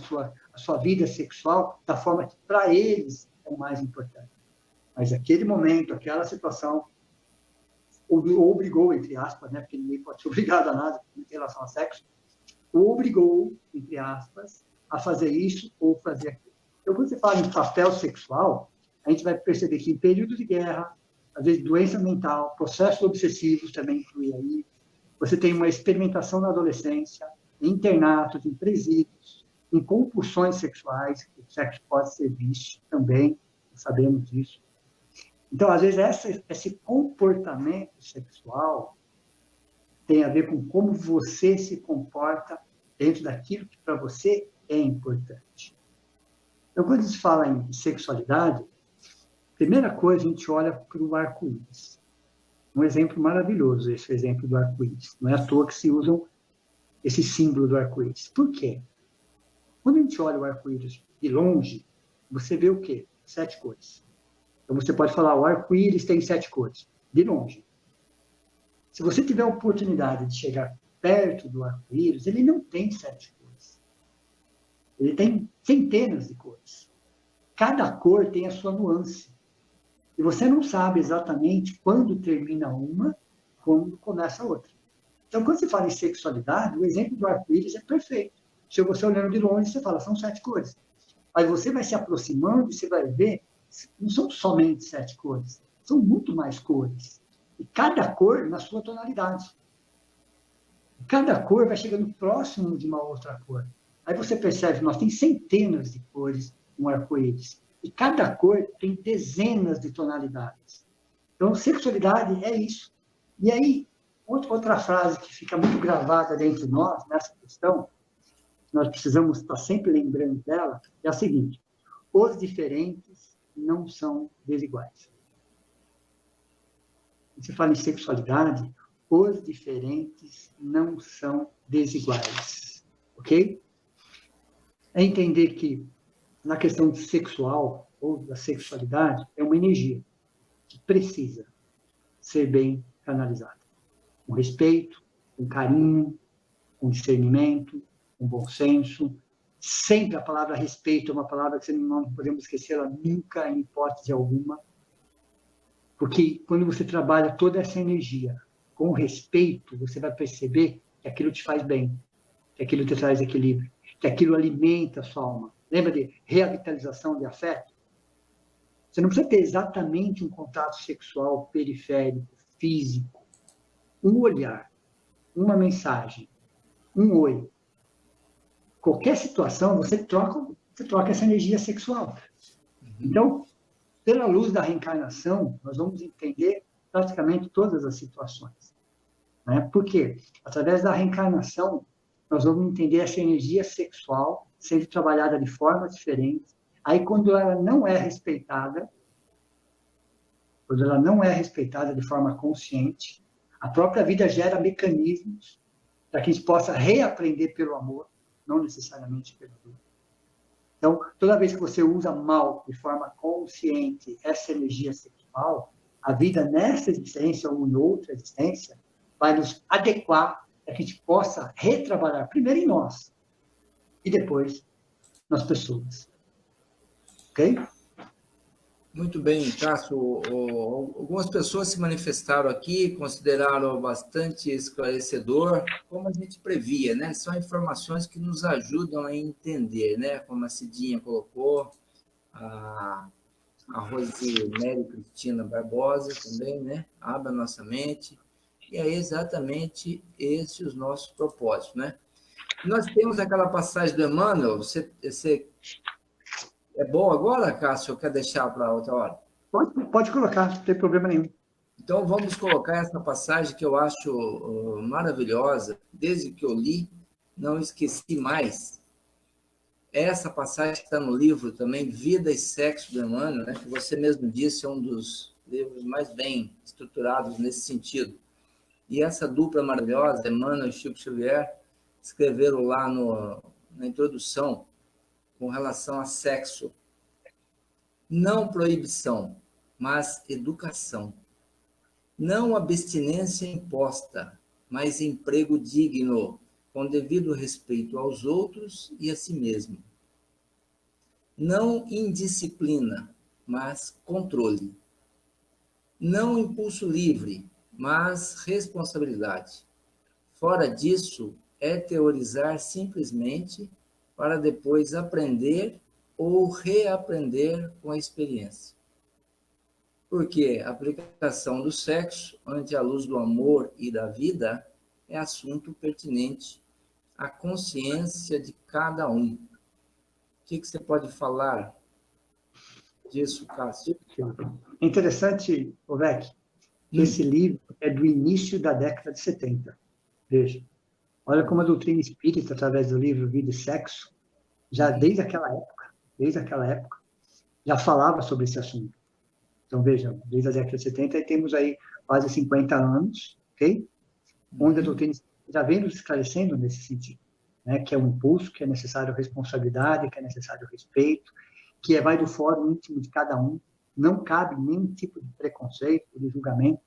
sua vida sexual da forma que, para eles, é o mais importante. Mas aquele momento, aquela situação, obrigou, entre aspas, né, porque ninguém pode ser obrigado a nada em relação a sexo, obrigou, entre aspas, a fazer isso ou fazer aquilo. Então, quando você fala em papel sexual, a gente vai perceber que em período de guerra, às vezes doença mental, processos obsessivos também inclui aí, você tem uma experimentação na adolescência, em internatos, em presídios, em compulsões sexuais, o sexo pode ser vício também, sabemos disso. Então, às vezes, esse comportamento sexual tem a ver com como você se comporta dentro daquilo que para você é importante. Então, quando se fala em sexualidade, primeira coisa, a gente olha para o arco-íris. Um exemplo maravilhoso, esse exemplo do arco-íris. Não é à toa que se usam esse símbolo do arco-íris. Por quê? Quando a gente olha o arco-íris de longe, você vê o quê? 7 cores. Então, você pode falar, o arco-íris tem 7 cores. De longe. Se você tiver a oportunidade de chegar perto do arco-íris, ele não tem 7 cores. Ele tem centenas de cores. Cada cor tem a sua nuance. E você não sabe exatamente quando termina uma, quando começa a outra. Então, quando você fala em sexualidade, o exemplo do arco-íris é perfeito. Se você olhando de longe, você fala, são 7 cores. Aí você vai se aproximando e você vai ver, não são somente 7 cores, são muito mais cores. E cada cor na sua tonalidade. Cada cor vai chegando próximo de uma outra cor. Aí você percebe que nós temos centenas de cores no arco-íris. E cada cor tem dezenas de tonalidades. Então, sexualidade é isso. E aí, outra frase que fica muito gravada dentro de nós, nessa questão, nós precisamos estar sempre lembrando dela, é a seguinte: os diferentes não são desiguais. Quando você fala em sexualidade, os diferentes não são desiguais. Ok? É entender que na questão sexual ou da sexualidade, é uma energia que precisa ser bem canalizada. Com respeito, com carinho, com discernimento, com bom senso. Sempre a palavra respeito é uma palavra que não podemos esquecê-la nunca, em hipótese alguma. Porque quando você trabalha toda essa energia com respeito, você vai perceber que aquilo te faz bem, que aquilo te traz equilíbrio, que aquilo alimenta a sua alma. Lembra de revitalização de afeto? Você não precisa ter exatamente um contato sexual periférico, físico. Um olhar, uma mensagem, um oi. Qualquer situação, você troca essa energia sexual. Então, pela luz da reencarnação, nós vamos entender praticamente todas as situações. Né? Por quê? Através da reencarnação, nós vamos entender essa energia sexual sendo trabalhada de formas diferentes. Aí, quando ela não é respeitada de forma consciente, a própria vida gera mecanismos para que a gente possa reaprender pelo amor, não necessariamente pela dor. Então, toda vez que você usa mal, de forma consciente, essa energia sexual, a vida nessa existência ou em outra existência vai nos adequar para que a gente possa retrabalhar primeiro em nós e depois nas pessoas. Ok? Muito bem, Cássio. Algumas pessoas se manifestaram aqui, consideraram bastante esclarecedor, como a gente previa, né? São informações que nos ajudam a entender, né? Como a Cidinha colocou, a, a Rosemary Cristina Barbosa também, né? Abra nossa mente. E é exatamente esse os nossos propósitos, né? Nós temos aquela passagem do Emmanuel, você é bom agora, Cássio, ou quer deixar para outra hora? Pode colocar, não tem problema nenhum. Então, vamos colocar essa passagem que eu acho maravilhosa. Desde que eu li, não esqueci mais. Essa passagem que está no livro também, Vida e Sexo do Emmanuel, né, que você mesmo disse, é um dos livros mais bem estruturados nesse sentido. E essa dupla maravilhosa, Emmanuel e Chico Xavier, escreveram lá na introdução com relação a sexo. Não proibição, mas educação. Não abstinência imposta, mas emprego digno, com devido respeito aos outros e a si mesmo. Não indisciplina, mas controle. Não impulso livre, mas responsabilidade. Fora disso, é teorizar simplesmente para depois aprender ou reaprender com a experiência. Porque a aplicação do sexo ante a luz do amor e da vida é assunto pertinente à consciência de cada um. O que você pode falar disso, Cássio? É interessante, Ovec, que esse livro é do início da década de 70. Veja, olha como a doutrina espírita, através do livro Vida e Sexo, já desde aquela época, já falava sobre esse assunto. Então, vejam, desde a década de 70, temos aí quase 50 anos, ok? Onde a doutrina já vem nos esclarecendo nesse sentido, né? Que é um impulso, que é necessário responsabilidade, que é necessário respeito, que vai do fórum íntimo de cada um, não cabe nenhum tipo de preconceito, de julgamento,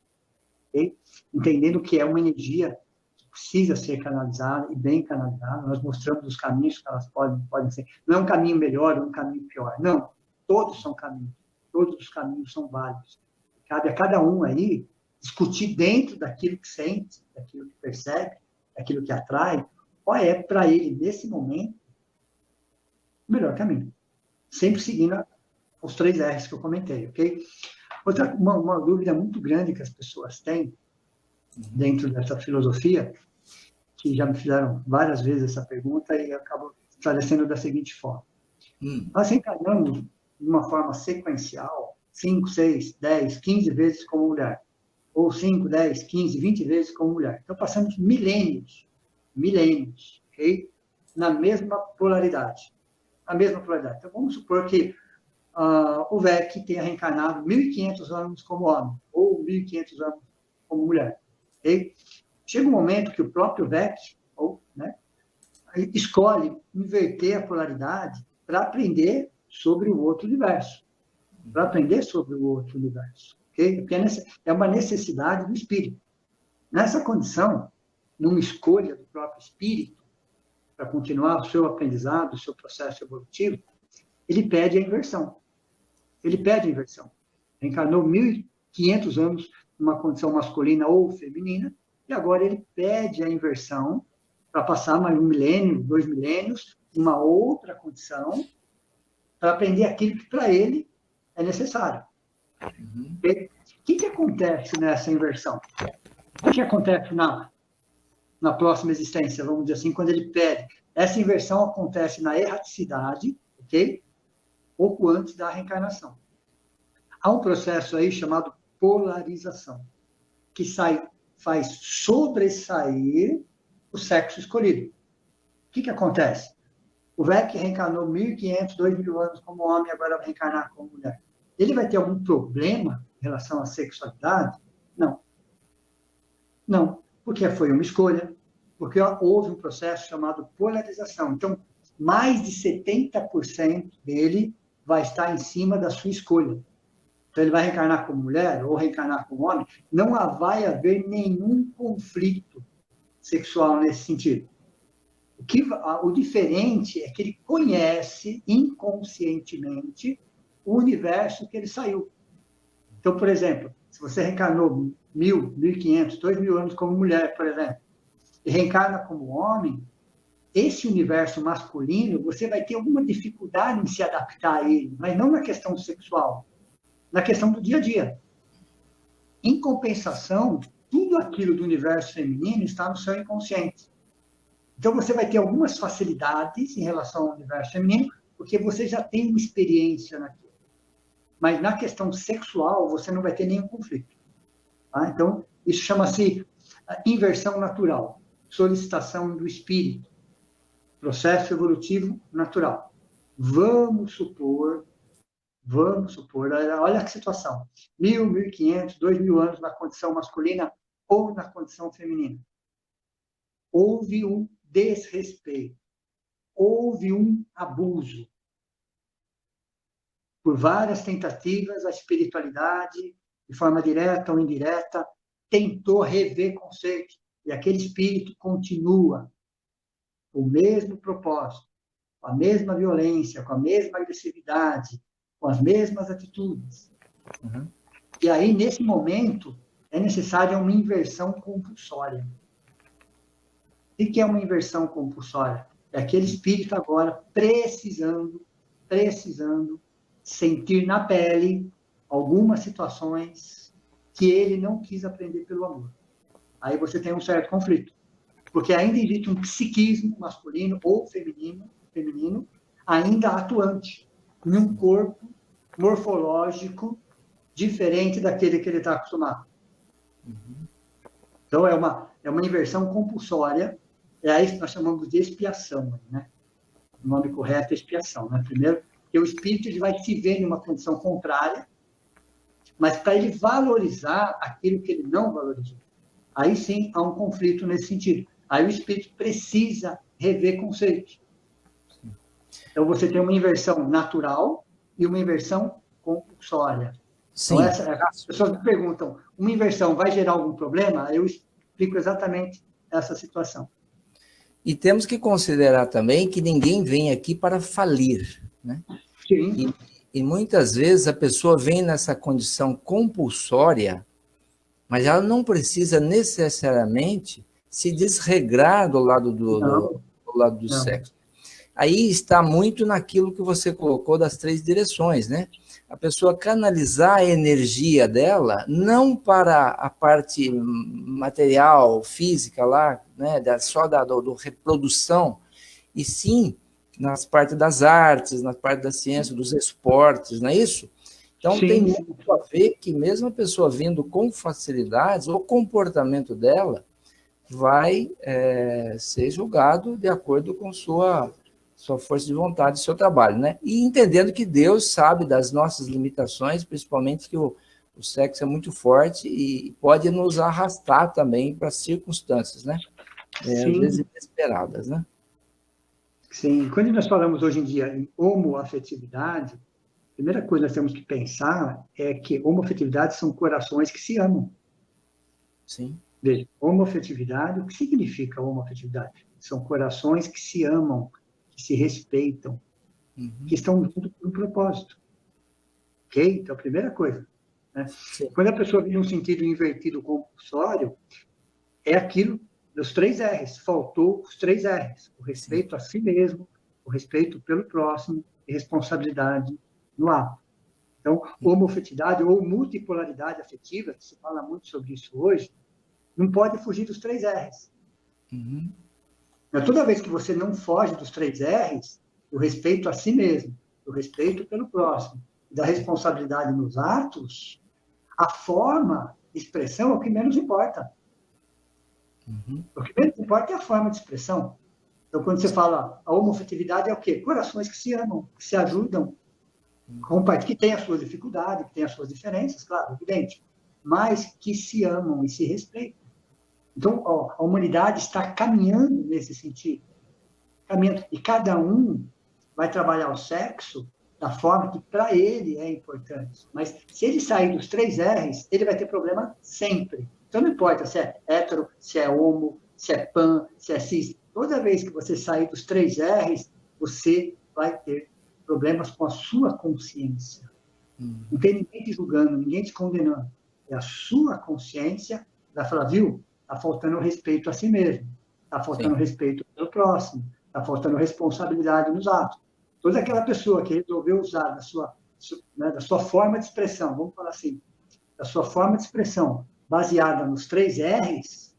ok? Entendendo que é uma energia que precisa ser canalizada e bem canalizada. Nós mostramos os caminhos que elas podem ser. Não é um caminho melhor ou um caminho pior, não. Todos são caminhos. Todos os caminhos são válidos. Cabe a cada um aí discutir dentro daquilo que sente, daquilo que percebe, daquilo que atrai, qual é para ele, nesse momento, o melhor caminho. Sempre seguindo os 3 R's que eu comentei, ok? Uma dúvida muito grande que as pessoas têm dentro dessa filosofia, que já me fizeram várias vezes essa pergunta e eu acabo esclarecendo da seguinte forma. Nós reencarnamos de uma forma sequencial, 5, 6, 10, 15 vezes como mulher. Ou 5, 10, 15, 20 vezes como mulher. Então, passamos milênios, ok? Na mesma polaridade. Então, vamos supor que o Vec tenha reencarnado 1.500 anos como homem, ou 1.500 anos como mulher. Okay? Chega um momento que o próprio Vec, escolhe inverter a polaridade para aprender sobre o outro universo. Okay? Porque é uma necessidade do espírito. Nessa condição, numa escolha do próprio espírito, para continuar o seu aprendizado, o seu processo evolutivo, ele pede a inversão. Reencarnou 1.500 anos numa condição masculina ou feminina, e agora ele pede a inversão para passar mais 1 milênio, 2 milênios, numa outra condição, para aprender aquilo que para ele é necessário. O que acontece nessa inversão? O que acontece na próxima existência, vamos dizer assim, quando ele pede? Essa inversão acontece na erraticidade, ok? Pouco antes da reencarnação. Há um processo aí chamado polarização, que faz sobressair o sexo escolhido. O que acontece? O Vec reencarnou 1.500, 2.000 anos como homem, agora vai reencarnar como mulher. Ele vai ter algum problema em relação à sexualidade? Não, porque foi uma escolha, porque houve um processo chamado polarização. Então, mais de 70% dele vai estar em cima da sua escolha. Então, ele vai reencarnar como mulher ou reencarnar como homem, não vai haver nenhum conflito sexual nesse sentido. O diferente é que ele conhece inconscientemente o universo que ele saiu. Então, por exemplo, se você reencarnou 1.000, 1.500, 2.000 anos como mulher, por exemplo, e reencarna como homem, esse universo masculino, você vai ter alguma dificuldade em se adaptar a ele, mas não na questão sexual, na questão do dia a dia. Em compensação, tudo aquilo do universo feminino está no seu inconsciente. Então, você vai ter algumas facilidades em relação ao universo feminino, porque você já tem uma experiência naquilo. Mas na questão sexual, você não vai ter nenhum conflito. Tá? Então, isso chama-se inversão natural, solicitação do espírito, processo evolutivo natural. Vamos supor, olha que situação, 1.000, 1.500, 2.000 anos na condição masculina ou na condição feminina. Houve um desrespeito, houve um abuso. Por várias tentativas, a espiritualidade, de forma direta ou indireta, tentou rever conceitos, e aquele espírito continua com o mesmo propósito, com a mesma violência, com a mesma agressividade, com as mesmas atitudes. Uhum. E aí, nesse momento, é necessária uma inversão compulsória. O que é uma inversão compulsória? É aquele espírito agora precisando sentir na pele algumas situações que ele não quis aprender pelo amor. Aí você tem um certo conflito. Porque ainda existe um psiquismo masculino ou feminino ainda atuante em um corpo morfológico diferente daquele que ele está acostumado. Uhum. Então, é uma inversão compulsória, é isso que nós chamamos de expiação, né? O nome correto é expiação, né? Primeiro, porque o espírito ele vai se ver em uma condição contrária, mas para ele valorizar aquilo que ele não valorizou. Aí sim há um conflito nesse sentido. Aí o espírito precisa rever conceitos. Então você tem uma inversão natural e uma inversão compulsória. Sim. Então as pessoas me perguntam, uma inversão vai gerar algum problema? Eu explico exatamente essa situação. E temos que considerar também que ninguém vem aqui para falir, né? Sim. E muitas vezes a pessoa vem nessa condição compulsória, mas ela não precisa necessariamente se desregrar do lado do sexo. Aí está muito naquilo que você colocou das 3 direções, né? A pessoa canalizar a energia dela, não para a parte material, física lá, né? Só da reprodução, e sim nas partes das artes, nas partes da ciência, dos esportes, não é isso? Então, sim, tem muito a ver que mesmo a pessoa vindo com facilidades, o comportamento dela vai ser julgado de acordo com sua força de vontade, seu trabalho, né? E entendendo que Deus sabe das nossas limitações, principalmente que o sexo é muito forte e pode nos arrastar também para circunstâncias, né? Às vezes inesperadas, né? Sim. Quando nós falamos hoje em dia em homoafetividade, a primeira coisa que nós temos que pensar é que homoafetividade são corações que se amam. Sim. Veja, homoafetividade, o que significa homoafetividade? São corações que se amam, que se respeitam, que estão juntos por um propósito. Ok? Então, a primeira coisa. Né? Quando a pessoa vive um sentido invertido compulsório, é aquilo dos 3 R's. Faltou os 3 R's. O respeito a si mesmo, o respeito pelo próximo e responsabilidade no ato. Então, homoafetividade ou multipolaridade afetiva, que se fala muito sobre isso hoje, não pode fugir dos 3 R's. Mas toda vez que você não foge dos 3 R's, o respeito a si mesmo, o respeito pelo próximo, da responsabilidade nos atos, a forma de expressão é o que menos importa. O que menos importa é a forma de expressão. Então, quando você fala a homoafetividade é o quê? Corações que se amam, que se ajudam, que têm as suas dificuldades, que têm as suas diferenças, claro, evidente, mas que se amam e se respeitam. Então, a humanidade está caminhando nesse sentido. Caminhando. E cada um vai trabalhar o sexo da forma que para ele é importante. Mas se ele sair dos 3 R's, ele vai ter problema sempre. Então, não importa se é hétero, se é homo, se é pan, se é cis. Toda vez que você sair dos 3 R's, você vai ter problemas com a sua consciência. Não tem ninguém te julgando, ninguém te condenando. É a sua consciência, vai falar, viu? Está faltando respeito a si mesmo, está faltando Sim. respeito ao próximo, está faltando responsabilidade nos atos. Toda aquela pessoa que resolveu usar da sua forma de expressão, vamos falar assim, da sua forma de expressão baseada nos 3 R's,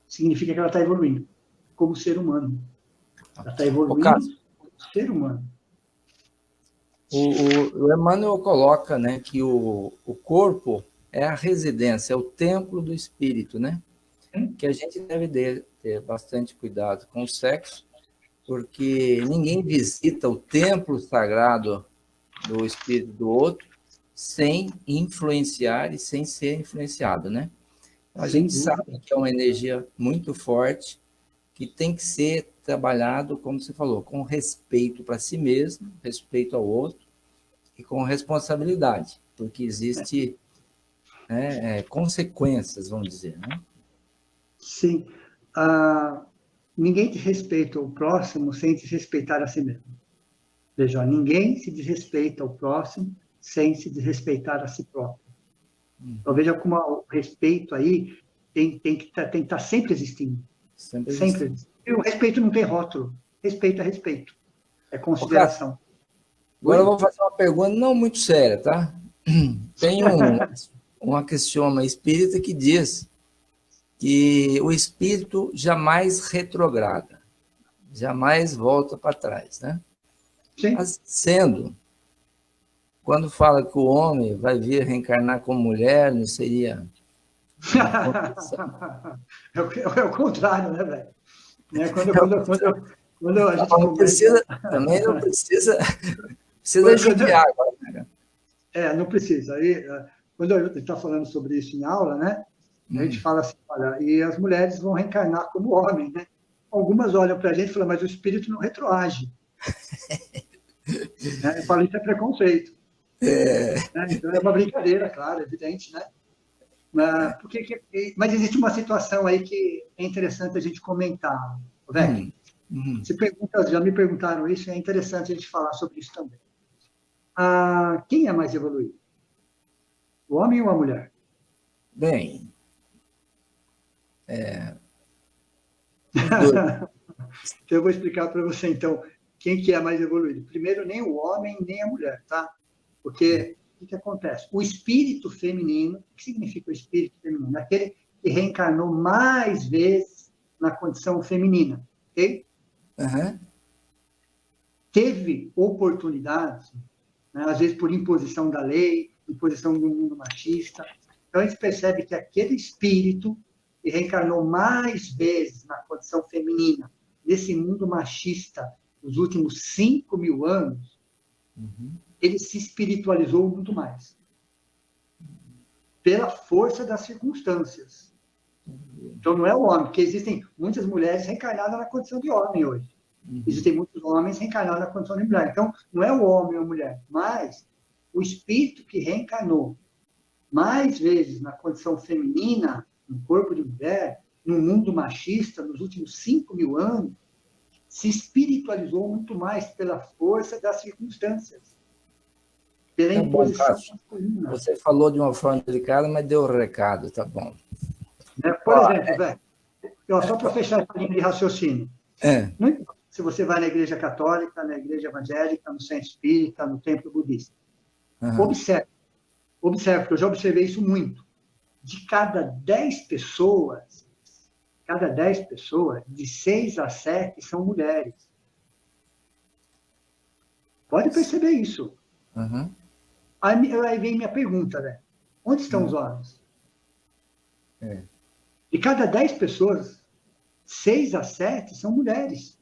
significa que ela está evoluindo como ser humano. Ela está evoluindo Cássio, como ser humano. o Emmanuel coloca, né, que o corpo é a residência, é o templo do espírito, né? Que a gente deve ter bastante cuidado com o sexo, porque ninguém visita o templo sagrado do espírito do outro sem influenciar e sem ser influenciado, né? A Sem gente dúvida. sabe que é uma energia muito forte, que tem que ser trabalhado, como você falou, com respeito para si mesmo, respeito ao outro e com responsabilidade, porque existe consequências, vamos dizer, né? Sim. Ninguém respeita o próximo sem desrespeitar a si mesmo. Veja, ninguém se desrespeita ao próximo sem se desrespeitar a si próprio. Então, veja como o respeito aí tem que estar sempre existindo. Sempre Sempre. existe. E o respeito não tem rótulo. Respeito é respeito. É Ô, Cássio, consideração. agora eu vou fazer uma pergunta não muito séria, tá? Tem um axioma espírita que diz que o espírito jamais retrograda, jamais volta para trás, né? Sim. Mas sendo, quando fala que o homem vai vir reencarnar como mulher, não seria uma condição? É o contrário, né, velho? Né? Quando a gente Não começa... precisa, também não precisa judiar agora, né? Não precisa. Aí, quando a gente está falando sobre isso em aula, né? A gente fala assim, olha, e as mulheres vão reencarnar como homem, né? Algumas olham para a gente e falam, mas o espírito não retroage. Né? Eu falo, isso é preconceito. Né? Então é uma brincadeira, claro, evidente, né? Mas existe uma situação aí que é interessante a gente comentar, velho. Já me perguntaram isso, é interessante a gente falar sobre isso também. Quem é mais evoluído? O homem ou a mulher? Bem, os dois. Então, eu vou explicar para você, então, quem que é mais evoluído. Primeiro, nem o homem, nem a mulher, tá? Porque o que acontece? O espírito feminino, o que significa o espírito feminino? Aquele que reencarnou mais vezes na condição feminina, ok? Uhum. Teve oportunidades, né, às vezes por imposição da lei, imposição do mundo machista. Então, a gente percebe que aquele espírito que reencarnou mais vezes na condição feminina, nesse mundo machista, nos últimos 5.000 anos, ele se espiritualizou muito mais. Pela força das circunstâncias. Então, não é o homem, porque existem muitas mulheres reencarnadas na condição de homem hoje. Existem muitos homens reencarnados na condição de mulher. Então, não é o homem ou a mulher, mas o espírito que reencarnou mais vezes na condição feminina, no corpo de mulher, no mundo machista, nos últimos 5.000 anos, se espiritualizou muito mais pela força das circunstâncias, pela imposição masculina. Você falou de uma forma delicada, mas deu o recado, tá bom. Por exemplo, velho, só para fechar essa linha de raciocínio, não importa se você vai na igreja católica, na igreja evangélica, no centro espírita, no templo budista. Observe, porque eu já observei isso muito. De cada 10 pessoas, de 6 a 7 são mulheres. Pode perceber isso. Aí vem minha pergunta, né? Onde estão os homens? De cada 10 pessoas, 6 a 7 são mulheres.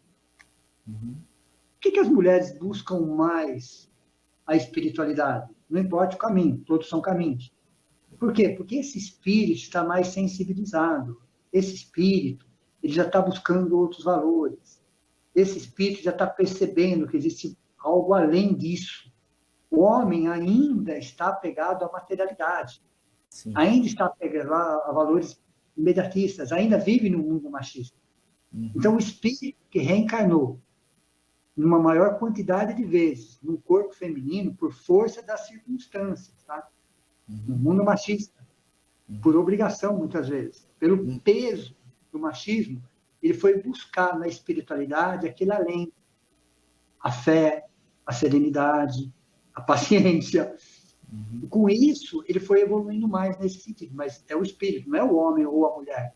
Por que as mulheres buscam mais a espiritualidade? Não importa o caminho, todos são caminhos. Por quê? Porque esse espírito está mais sensibilizado. Esse espírito, ele já está buscando outros valores. Esse espírito já está percebendo que existe algo além disso. O homem ainda está apegado à materialidade. Sim. Ainda está apegado a valores imediatistas, ainda vive no mundo machista. Então, o espírito que reencarnou numa maior quantidade de vezes no corpo feminino por força das circunstâncias, tá? No mundo machista, por obrigação, muitas vezes, pelo peso do machismo, ele foi buscar na espiritualidade aquele além, a fé, a serenidade, a paciência. E com isso, ele foi evoluindo mais nesse sentido, mas é o espírito, não é o homem ou a mulher.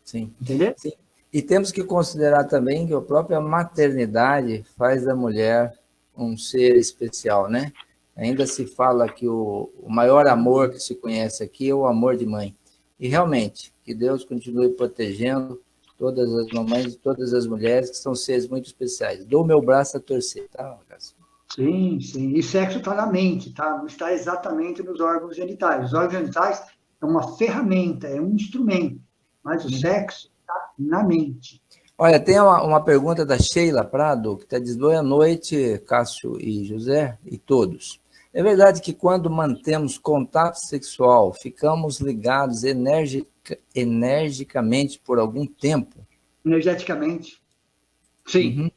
Sim. Entendeu? Sim. E temos que considerar também que a própria maternidade faz da mulher um ser especial, né? Ainda se fala que o maior amor que se conhece aqui é o amor de mãe. E realmente, que Deus continue protegendo todas as mamães e todas as mulheres que são seres muito especiais. Dou meu braço a torcer, tá, Cássio? Sim, sim. E sexo está na mente, tá? Não está exatamente nos órgãos genitais. Os órgãos genitais é uma ferramenta, é um instrumento, mas o sexo está na mente. Olha, tem uma pergunta da Sheila Prado, que está dizendo: boa noite, Cássio e José, e todos. É verdade que quando mantemos contato sexual, ficamos ligados energicamente por algum tempo? Energeticamente, sim. Uhum.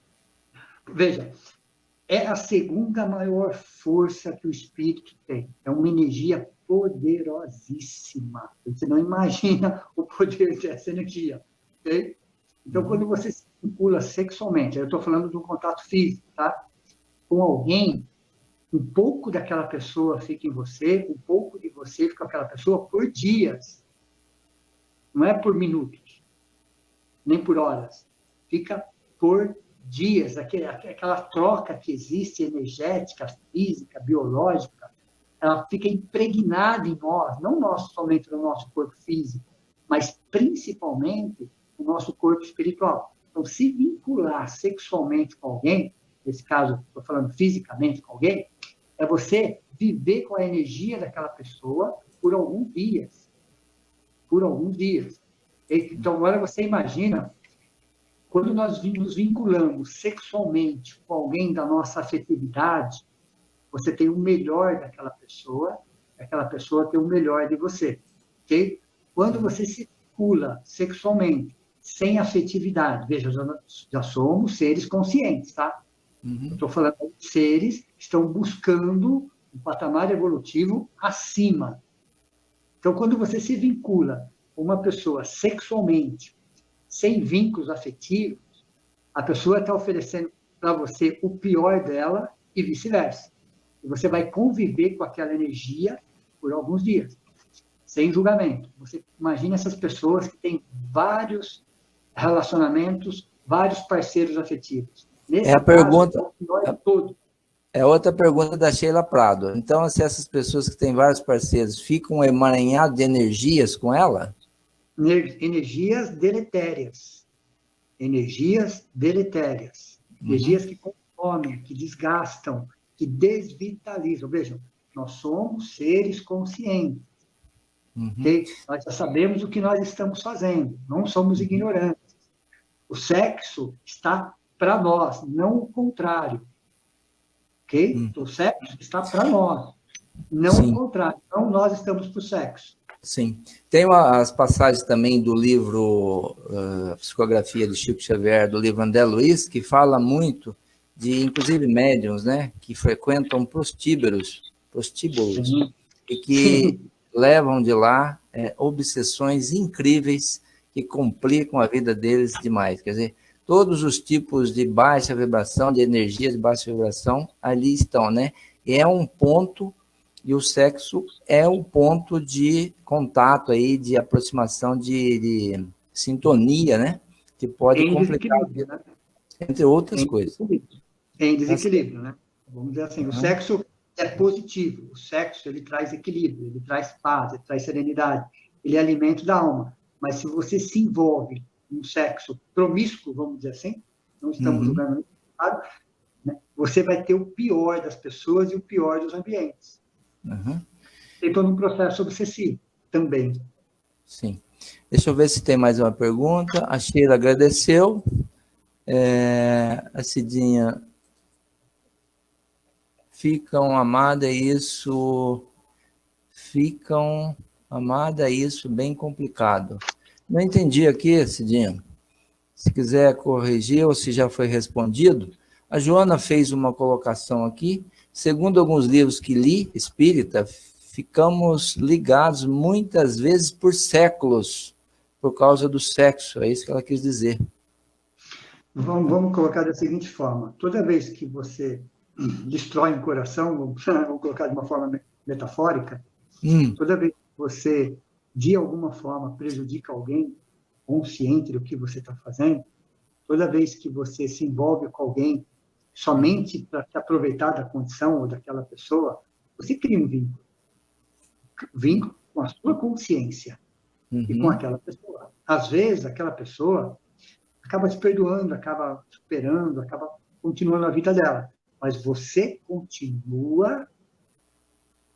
Veja, é a segunda maior força que o espírito tem. É uma energia poderosíssima. Você não imagina o poder dessa energia. Okay? Então, quando você se vincula sexualmente, eu estou falando de um contato físico, tá? Com alguém, um pouco daquela pessoa fica em você, um pouco de você fica com aquela pessoa por dias. Não é por minutos, nem por horas. Fica por dias. Aquela troca que existe, energética, física, biológica, ela fica impregnada em nós, não somente no nosso corpo físico, mas principalmente no nosso corpo espiritual. Então, se vincular sexualmente com alguém, nesse caso, estou falando fisicamente com alguém, é você viver com a energia daquela pessoa por alguns dias. Por alguns dias. Então, agora você imagina, quando nós nos vinculamos sexualmente com alguém da nossa afetividade, você tem o melhor daquela pessoa, aquela pessoa tem o melhor de você. Ok? Quando você se vincula sexualmente, sem afetividade, veja, já somos seres conscientes, tá? Eu estou falando de seres que estão buscando um patamar evolutivo acima. Então, quando você se vincula com uma pessoa sexualmente, sem vínculos afetivos, a pessoa está oferecendo para você o pior dela e vice-versa. E você vai conviver com aquela energia por alguns dias, sem julgamento. Você imagina essas pessoas que têm vários relacionamentos, vários parceiros afetivos. Nesse caso, pergunta. é o pior de todo. É outra pergunta da Sheila Prado. Então, se essas pessoas que têm vários parceiros ficam emaranhadas de energias com ela? Energias deletérias. Energias deletérias. Energias que consomem, que desgastam, que desvitalizam. Vejam, nós somos seres conscientes. Okay? Nós já sabemos o que nós estamos fazendo, não somos ignorantes. O sexo está para nós, não o contrário. Ok? O sexo está para nós, não o contrário. Não nós estamos para o sexo. Sim. Tem as passagens também do livro Psicografia de Chico Xavier, do livro André Luiz, que fala muito de, inclusive, médiums, né, que frequentam prostíbulos, e que levam de lá obsessões incríveis que complicam a vida deles demais. Quer dizer, todos os tipos de baixa vibração, de energia de baixa vibração, ali estão, né? E é um ponto, e o sexo é um ponto de contato aí, de aproximação, de sintonia, né? Que pode complicar a vida, né? Entre outras coisas. Em desequilíbrio, né? Vamos dizer assim, o sexo é positivo, o sexo ele traz equilíbrio, ele traz paz, ele traz serenidade, ele é alimento da alma. Mas se você se envolve em um sexo promíscuo, vamos dizer assim, não estamos julgando nada, né? Você vai ter o pior das pessoas e o pior dos ambientes. Tem todo um processo obsessivo também. Sim. Deixa eu ver se tem mais uma pergunta. A Sheila agradeceu. A Cidinha... Ficam, amada, isso bem complicado. Não entendi aqui, Cidinha. Se quiser corrigir ou se já foi respondido. A Joana fez uma colocação aqui. Segundo alguns livros que li, espírita, ficamos ligados muitas vezes por séculos, por causa do sexo. É isso que ela quis dizer. Vamos colocar da seguinte forma. Toda vez que você destrói um coração, vamos colocar de uma forma metafórica, toda vez que você, de alguma forma, prejudica alguém, consciente do que você está fazendo, toda vez que você se envolve com alguém somente para se aproveitar da condição ou daquela pessoa, você cria um vínculo. Vínculo com a sua consciência e com aquela pessoa. Às vezes, aquela pessoa acaba se perdoando, acaba superando, acaba continuando a vida dela. Mas você continua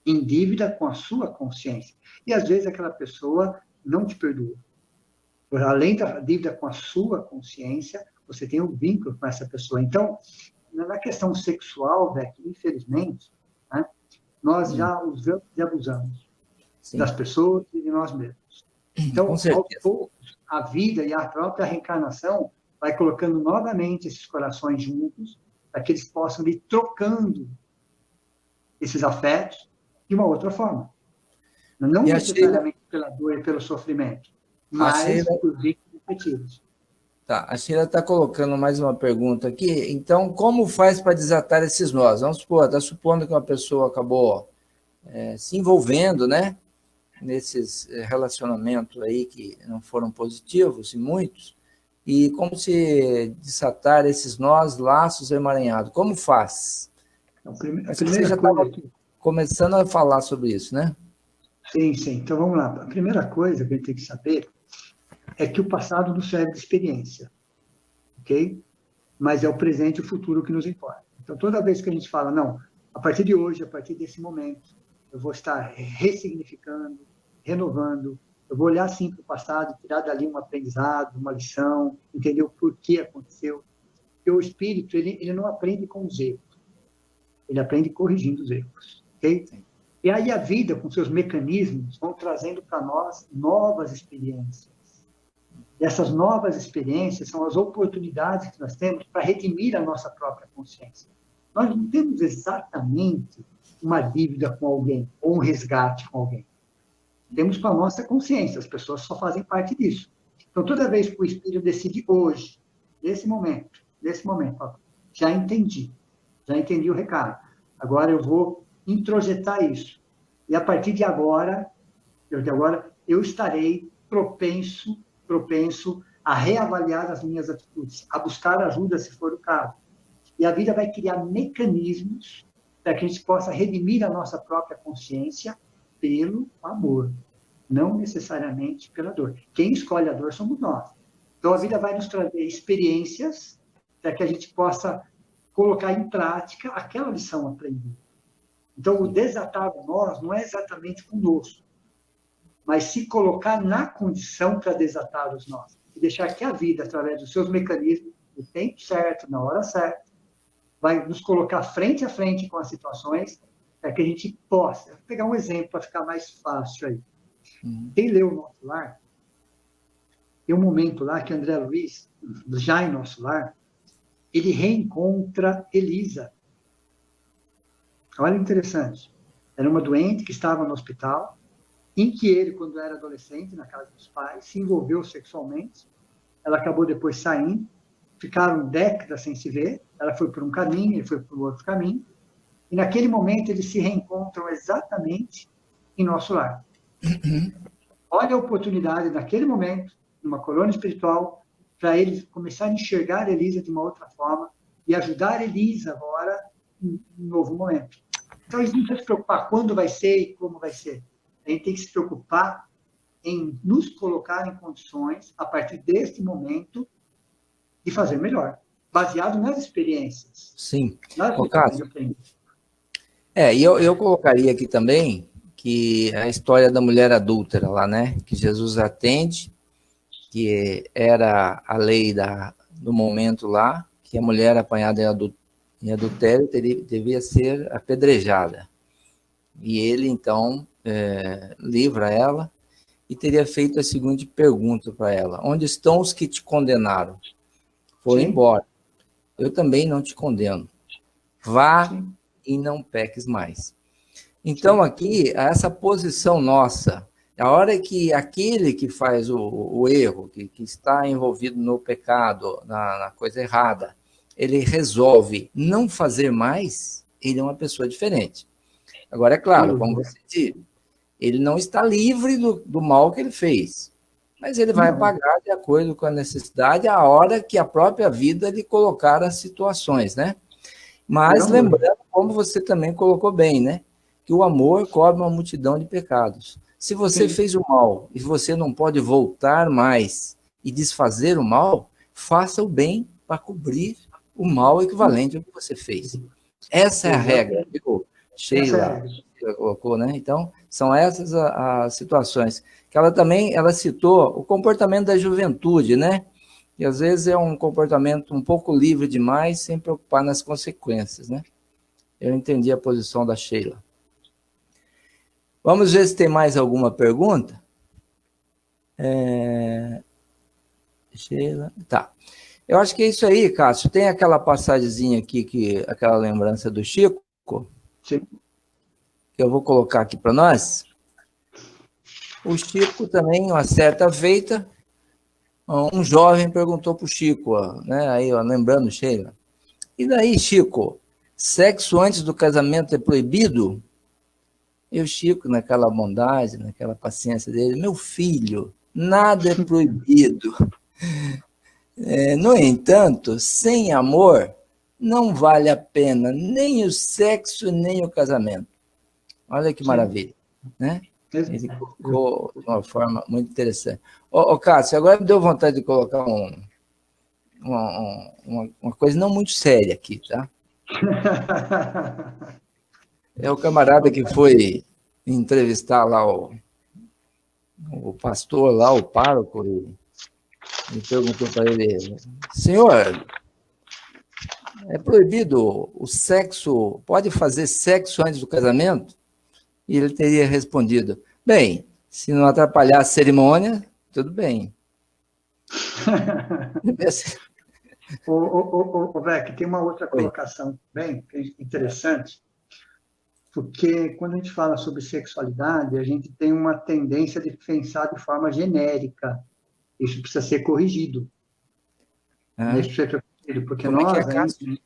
em dívida com a sua consciência. E, às vezes, aquela pessoa não te perdoa. Além da dívida com a sua consciência, você tem um vínculo com essa pessoa. Então, na questão sexual, Beck, infelizmente, né, nós já usamos e abusamos das pessoas e de nós mesmos. Então, aos poucos, a vida e a própria reencarnação vai colocando novamente esses corações juntos para que eles possam ir trocando esses afetos de uma outra forma. Não necessariamente pela dor e pelo sofrimento, mas por vínculos afetivos. Tá, a Sheila está colocando mais uma pergunta aqui. Então, como faz para desatar esses nós? Vamos supor, está supondo que uma pessoa acabou se envolvendo, né? Nesses relacionamentos aí que não foram positivos, e muitos, e como se desatar esses nós, laços emaranhados? Como faz? Você já estava começando a falar sobre isso, né? Sim. Então, vamos lá. A primeira coisa que a gente tem que saber é que o passado nos serve de experiência, ok? Mas é o presente e o futuro que nos importa. Então, toda vez que a gente fala, não, a partir de hoje, a partir desse momento, eu vou estar ressignificando, renovando, eu vou olhar, sim, para o passado, tirar dali um aprendizado, uma lição, entender o porquê aconteceu. Porque o espírito, ele não aprende com os erros, ele aprende corrigindo os erros, ok? E aí a vida, com seus mecanismos, vão trazendo para nós novas experiências. E essas novas experiências são as oportunidades que nós temos para redimir a nossa própria consciência. Nós não temos exatamente uma dívida com alguém, ou um resgate com alguém. Temos com a nossa consciência, as pessoas só fazem parte disso. Então, toda vez que o espírito decide hoje, nesse momento, ó, já entendi o recado. Agora eu vou introjetar isso. E a partir de agora, eu estarei propenso a reavaliar as minhas atitudes, a buscar ajuda se for o caso. E a vida vai criar mecanismos para que a gente possa redimir a nossa própria consciência pelo amor, não necessariamente pela dor. Quem escolhe a dor somos nós. Então, a vida vai nos trazer experiências para que a gente possa colocar em prática aquela lição aprendida. Então, o desatar de nós não é exatamente conosco, mas se colocar na condição para desatar os nós. E deixar que a vida, através dos seus mecanismos, no tempo certo, na hora certa, vai nos colocar frente a frente com as situações para que a gente possa. Vou pegar um exemplo para ficar mais fácil aí. Quem leu o Nosso Lar, tem um momento lá que André Luiz, já em Nosso Lar, ele reencontra Elisa. Olha, interessante. Era uma doente que estava no hospital, em que ele, quando era adolescente, na casa dos pais, se envolveu sexualmente. Ela acabou depois saindo, ficaram décadas sem se ver. Ela foi por um caminho, ele foi por outro caminho. E naquele momento eles se reencontram exatamente em Nosso Lar. Olha a oportunidade, naquele momento, numa colônia espiritual, para eles começarem a enxergar Elisa de uma outra forma e ajudar Elisa agora em um novo momento. Então, a gente não precisa se preocupar quando vai ser e como vai ser. A gente tem que se preocupar em nos colocar em condições, a partir deste momento, de fazer melhor, baseado nas experiências. Sim. E eu colocaria aqui também que a história da mulher adúltera lá, né? Que Jesus atende, que era a lei do momento lá, que a mulher apanhada em adultério devia ser apedrejada. E ele, então, livra ela e teria feito a seguinte pergunta para ela: onde estão os que te condenaram? Foram embora. eu também não te condeno. Vá Sim. e não peques mais. Então, aqui, essa posição nossa, a hora que aquele que faz o erro, que está envolvido no pecado, na coisa errada, ele resolve não fazer mais, ele é uma pessoa diferente. Agora, é claro, como você disse, ele não está livre do mal que ele fez, mas ele vai pagar de acordo com a necessidade, a hora que a própria vida lhe colocar as situações, né? Mas lembrando, como você também colocou bem, né? Que o amor cobre uma multidão de pecados. Se você fez o mal e você não pode voltar mais e desfazer o mal, faça o bem para cobrir o mal equivalente ao que você fez. Essa é a regra, viu? Sheila colocou, né? Então, são essas as situações. Que ela também, ela citou o comportamento da juventude, né? E às vezes é um comportamento um pouco livre demais, sem preocupar nas consequências, né? Eu entendi a posição da Sheila. Vamos ver se tem mais alguma pergunta. Sheila, tá. Eu acho que é isso aí, Cássio. Tem aquela passagemzinha aqui, aquela lembrança do Chico, Sim. Que eu vou colocar aqui para nós. O Chico também, uma certa feita, um jovem perguntou para o Chico, né? Aí, lembrando, Sheila. E daí, Chico, sexo antes do casamento é proibido? E o Chico, naquela bondade, naquela paciência dele, meu filho, nada é proibido. No entanto, sem amor, não vale a pena nem o sexo, nem o casamento. Olha que maravilha, né? Ele colocou de uma forma muito interessante. Ô, Cássio, agora me deu vontade de colocar uma coisa não muito séria aqui, tá? É o camarada que foi entrevistar lá o pastor, lá, o pároco, e perguntou para ele, senhor, é proibido o sexo, pode fazer sexo antes do casamento? E ele teria respondido, bem, se não atrapalhar a cerimônia, tudo bem. Ô, Vec, tem uma outra colocação bem interessante, porque quando a gente fala sobre sexualidade, a gente tem uma tendência de pensar de forma genérica. Isso precisa ser corrigido. Isso precisa ser corrigido, porque nós, ainda,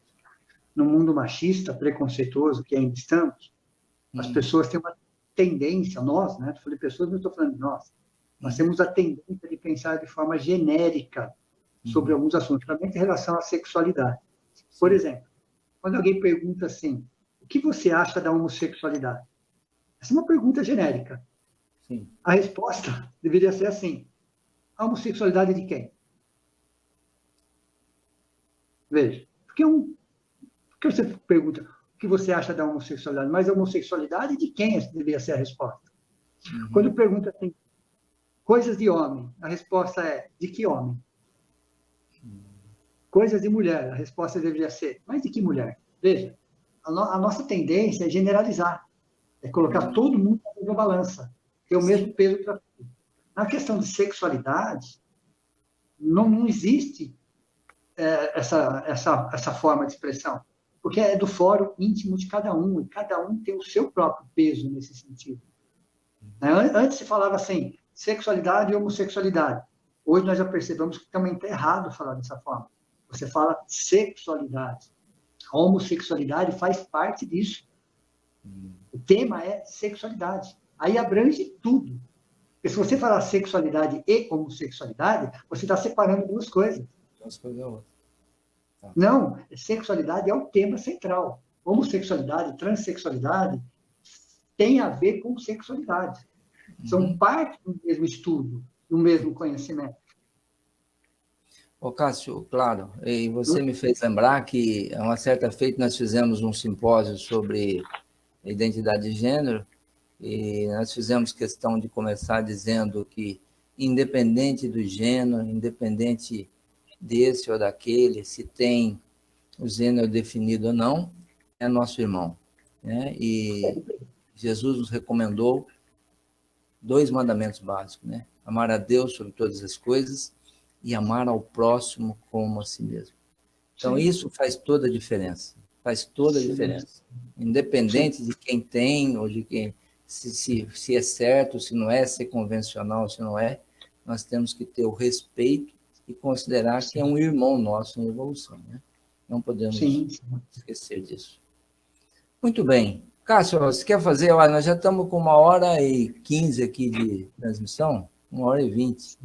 no mundo machista, preconceituoso que ainda estamos, as pessoas têm uma tendência, nós, né? Eu falei pessoas, não estou falando de nós. Nós temos a tendência de pensar de forma genérica sobre alguns assuntos, principalmente em relação à sexualidade. Por exemplo, quando alguém pergunta assim, o que você acha da homossexualidade? Essa é uma pergunta genérica. Sim. A resposta deveria ser assim, a homossexualidade de quem? Veja, porque você pergunta o que você acha da homossexualidade, mas a homossexualidade de quem deveria ser a resposta? Quando pergunta assim, coisas de homem, a resposta é, de que homem? Coisas de mulher, a resposta deveria ser, mas de que mulher? Veja, a nossa tendência é generalizar, é colocar todo mundo na mesma balança, ter o mesmo peso para tudo. Na questão de sexualidade, não existe essa forma de expressão, porque é do fórum íntimo de cada um, e cada um tem o seu próprio peso nesse sentido. Antes se falava assim, sexualidade e homossexualidade. Hoje nós já percebemos que também está errado falar dessa forma. Você fala sexualidade. A homossexualidade faz parte disso. O tema é sexualidade. Aí abrange tudo. Porque se você falar sexualidade e homossexualidade, você está separando duas coisas. Não, sexualidade é o tema central. Homossexualidade, transexualidade tem a ver com sexualidade. São parte do mesmo estudo, do mesmo conhecimento. Ô, Cássio, claro, e você me fez lembrar que, a uma certa feita, nós fizemos um simpósio sobre identidade de gênero, e nós fizemos questão de começar dizendo que, independente do gênero, independente desse ou daquele, se tem o gênero definido ou não, é nosso irmão, né? E Jesus nos recomendou 2 mandamentos básicos, né? Amar a Deus sobre todas as coisas e amar ao próximo como a si mesmo. Então, isso faz toda a diferença. Faz toda a diferença. Independente de quem tem, ou de quem, se é certo, se não é, se é convencional, se não é, nós temos que ter o respeito e considerar que é um irmão nosso em evolução, né? Não podemos esquecer disso. Muito bem. Cássio, você quer fazer? Olha, nós já estamos com 1h15 aqui de transmissão, 1h20.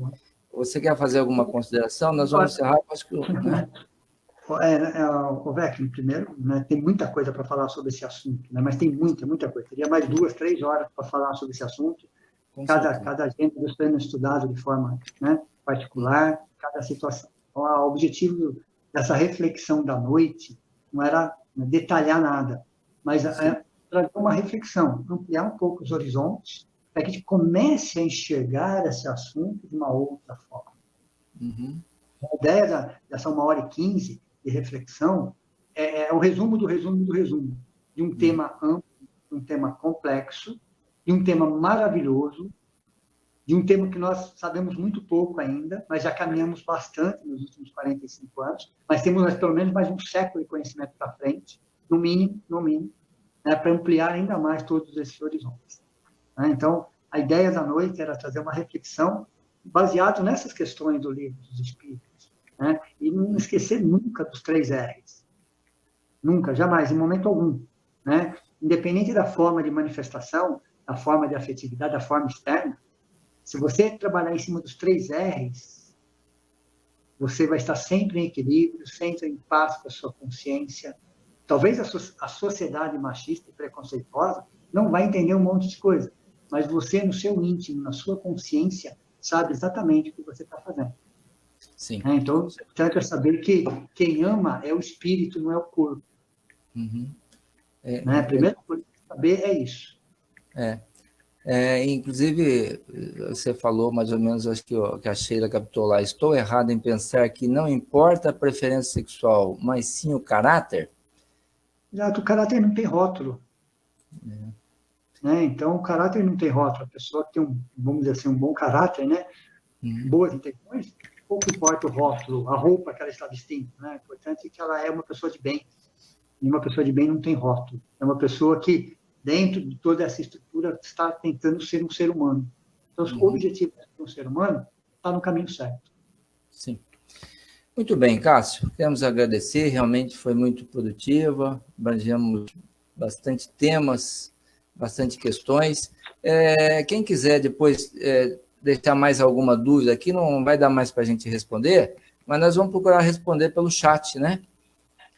Você quer fazer alguma consideração? Nós vamos encerrar, acho que... Né? Vecchio, primeiro, né, tem muita coisa para falar sobre esse assunto, né, mas tem muita coisa. Teria mais 2, 3 horas para falar sobre esse assunto. Cada gente sendo estudado de forma, né, particular, cada situação. Então, o objetivo dessa reflexão da noite não era detalhar nada, mas trazer uma reflexão, ampliar um pouco os horizontes, para que a gente comece a enxergar esse assunto de uma outra forma. Uhum. A ideia dessa 1h15 de reflexão é o resumo do resumo do resumo, de um tema amplo, de um tema complexo, de um tema maravilhoso, de um tema que nós sabemos muito pouco ainda, mas já caminhamos bastante nos últimos 45 anos, mas temos pelo menos mais um século de conhecimento para frente, no mínimo, né, para ampliar ainda mais todos esses horizontes. Né? Então, a ideia da noite era trazer uma reflexão baseada nessas questões do Livro dos Espíritos, né? E não esquecer nunca dos 3 R's. Nunca, jamais, em momento algum. Né? Independente da forma de manifestação, da forma de afetividade, da forma externa, se você trabalhar em cima dos 3 R's, você vai estar sempre em equilíbrio, sempre em paz com a sua consciência. Talvez a sociedade machista e preconceituosa não vai entender um monte de coisa, mas você, no seu íntimo, na sua consciência, sabe exatamente o que você está fazendo. Sim. Então, trata de saber que quem ama é o espírito, não é o corpo. Uhum. Né? A primeira coisa que saber é isso. Inclusive, você falou mais ou menos, acho que a Sheila captou lá, estou errado em pensar que não importa a preferência sexual, mas sim o caráter? Exato, o caráter não tem rótulo. Né? Então, o caráter não tem rótulo. A pessoa que tem, vamos dizer assim, um bom caráter, né? Boas intenções, pouco importa o rótulo, a roupa que ela está vestindo. Né? O importante é que ela é uma pessoa de bem. E uma pessoa de bem não tem rótulo. É uma pessoa que, dentro de toda essa estrutura, está tentando ser um ser humano. Então, o objetivo de ser um ser humano está no caminho certo. Sim. Muito bem, Cássio. Queremos agradecer, realmente foi muito produtiva, abrangemos bastante temas, bastante questões. Quem quiser depois deixar mais alguma dúvida aqui, não vai dar mais para a gente responder, mas nós vamos procurar responder pelo chat, né?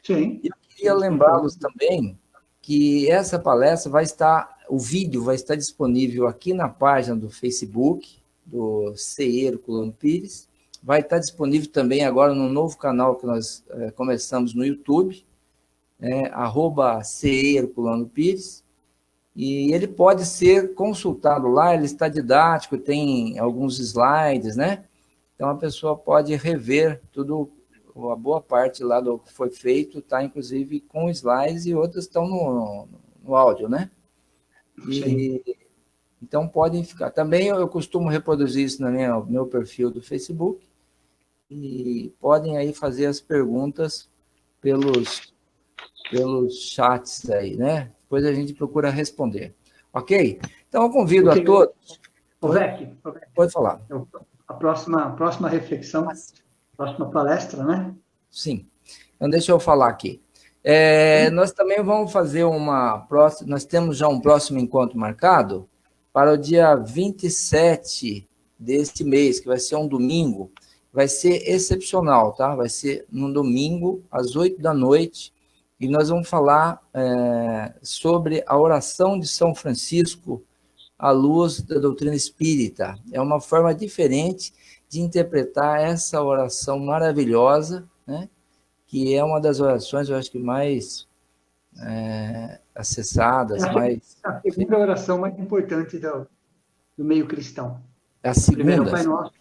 Sim. Eu queria lembrá-los também que essa palestra o vídeo vai estar disponível aqui na página do Facebook, do CE Herculano Pires, vai estar disponível também agora no novo canal que nós começamos no YouTube, @CE Herculano Pires, e ele pode ser consultado lá, ele está didático, tem alguns slides, né? Então a pessoa pode rever tudo, a boa parte lá do que foi feito, está inclusive com slides e outras estão no áudio, né? Então podem ficar. Também eu costumo reproduzir isso no meu perfil do Facebook, e podem aí fazer as perguntas pelos chats aí, né? Depois a gente procura responder. Ok? Então eu convido a todos... Vecchio, pode falar. A próxima reflexão, próxima palestra, né? Sim. Então deixa eu falar aqui. Nós também vamos fazer nós temos já um próximo encontro marcado para o dia 27 deste mês, que vai ser um domingo. Vai ser excepcional, tá? Vai ser no domingo, às 20h, e nós vamos falar sobre a oração de São Francisco à luz da doutrina espírita. É uma forma diferente de interpretar essa oração maravilhosa, né? Que é uma das orações, eu acho que mais acessadas, mais... A segunda oração mais importante do meio cristão. A segunda? Primeiro, o Pai Nosso,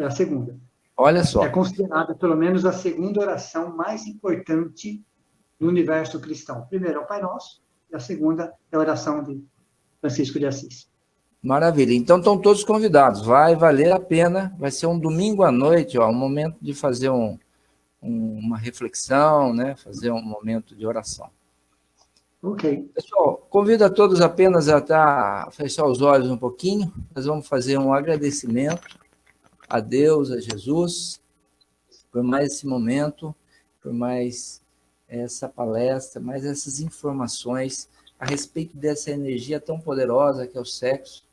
a segunda. Olha só. É considerada, pelo menos, a segunda oração mais importante no universo cristão. Primeiro é o Pai Nosso, e a segunda é a oração de Francisco de Assis. Maravilha. Então, estão todos convidados. Vai valer a pena. Vai ser um domingo à noite, um momento de fazer um uma reflexão, né? Fazer um momento de oração. Ok. Pessoal, convido a todos apenas a fechar os olhos um pouquinho. Nós vamos fazer um agradecimento a Deus, a Jesus, por mais esse momento, por mais essa palestra, mais essas informações a respeito dessa energia tão poderosa que é o sexo,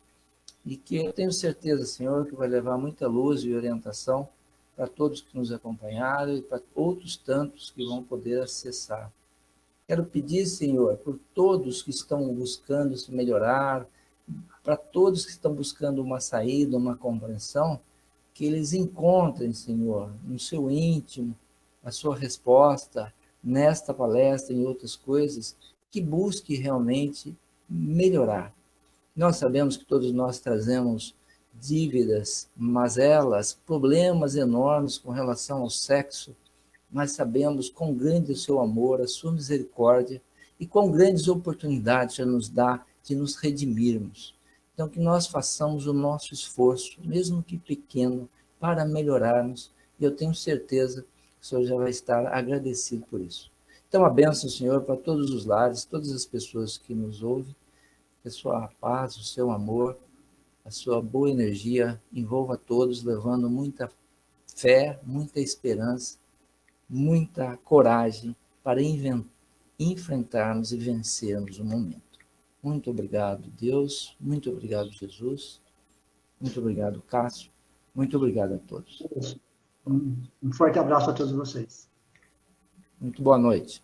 e que eu tenho certeza, Senhor, que vai levar muita luz e orientação para todos que nos acompanharam e para outros tantos que vão poder acessar. Quero pedir, Senhor, por todos que estão buscando se melhorar, para todos que estão buscando uma saída, uma compreensão, que eles encontrem, Senhor, no seu íntimo, a sua resposta nesta palestra e em outras coisas, que busque realmente melhorar. Nós sabemos que todos nós trazemos dívidas, mazelas, problemas enormes com relação ao sexo, mas sabemos quão grande é o seu amor, a sua misericórdia e quão grandes oportunidades já nos dá de nos redimirmos. Então, que nós façamos o nosso esforço, mesmo que pequeno, para melhorarmos, e eu tenho certeza que o Senhor já vai estar agradecido por isso. Então, a bênção, Senhor, para todos os lares, todas as pessoas que nos ouvem, que a sua paz, o seu amor, a sua boa energia envolva todos, levando muita fé, muita esperança, muita coragem para enfrentarmos e vencermos o momento. Muito obrigado, Deus. Muito obrigado, Jesus. Muito obrigado, Cássio. Muito obrigado a todos. Um forte abraço a todos vocês. Muito boa noite.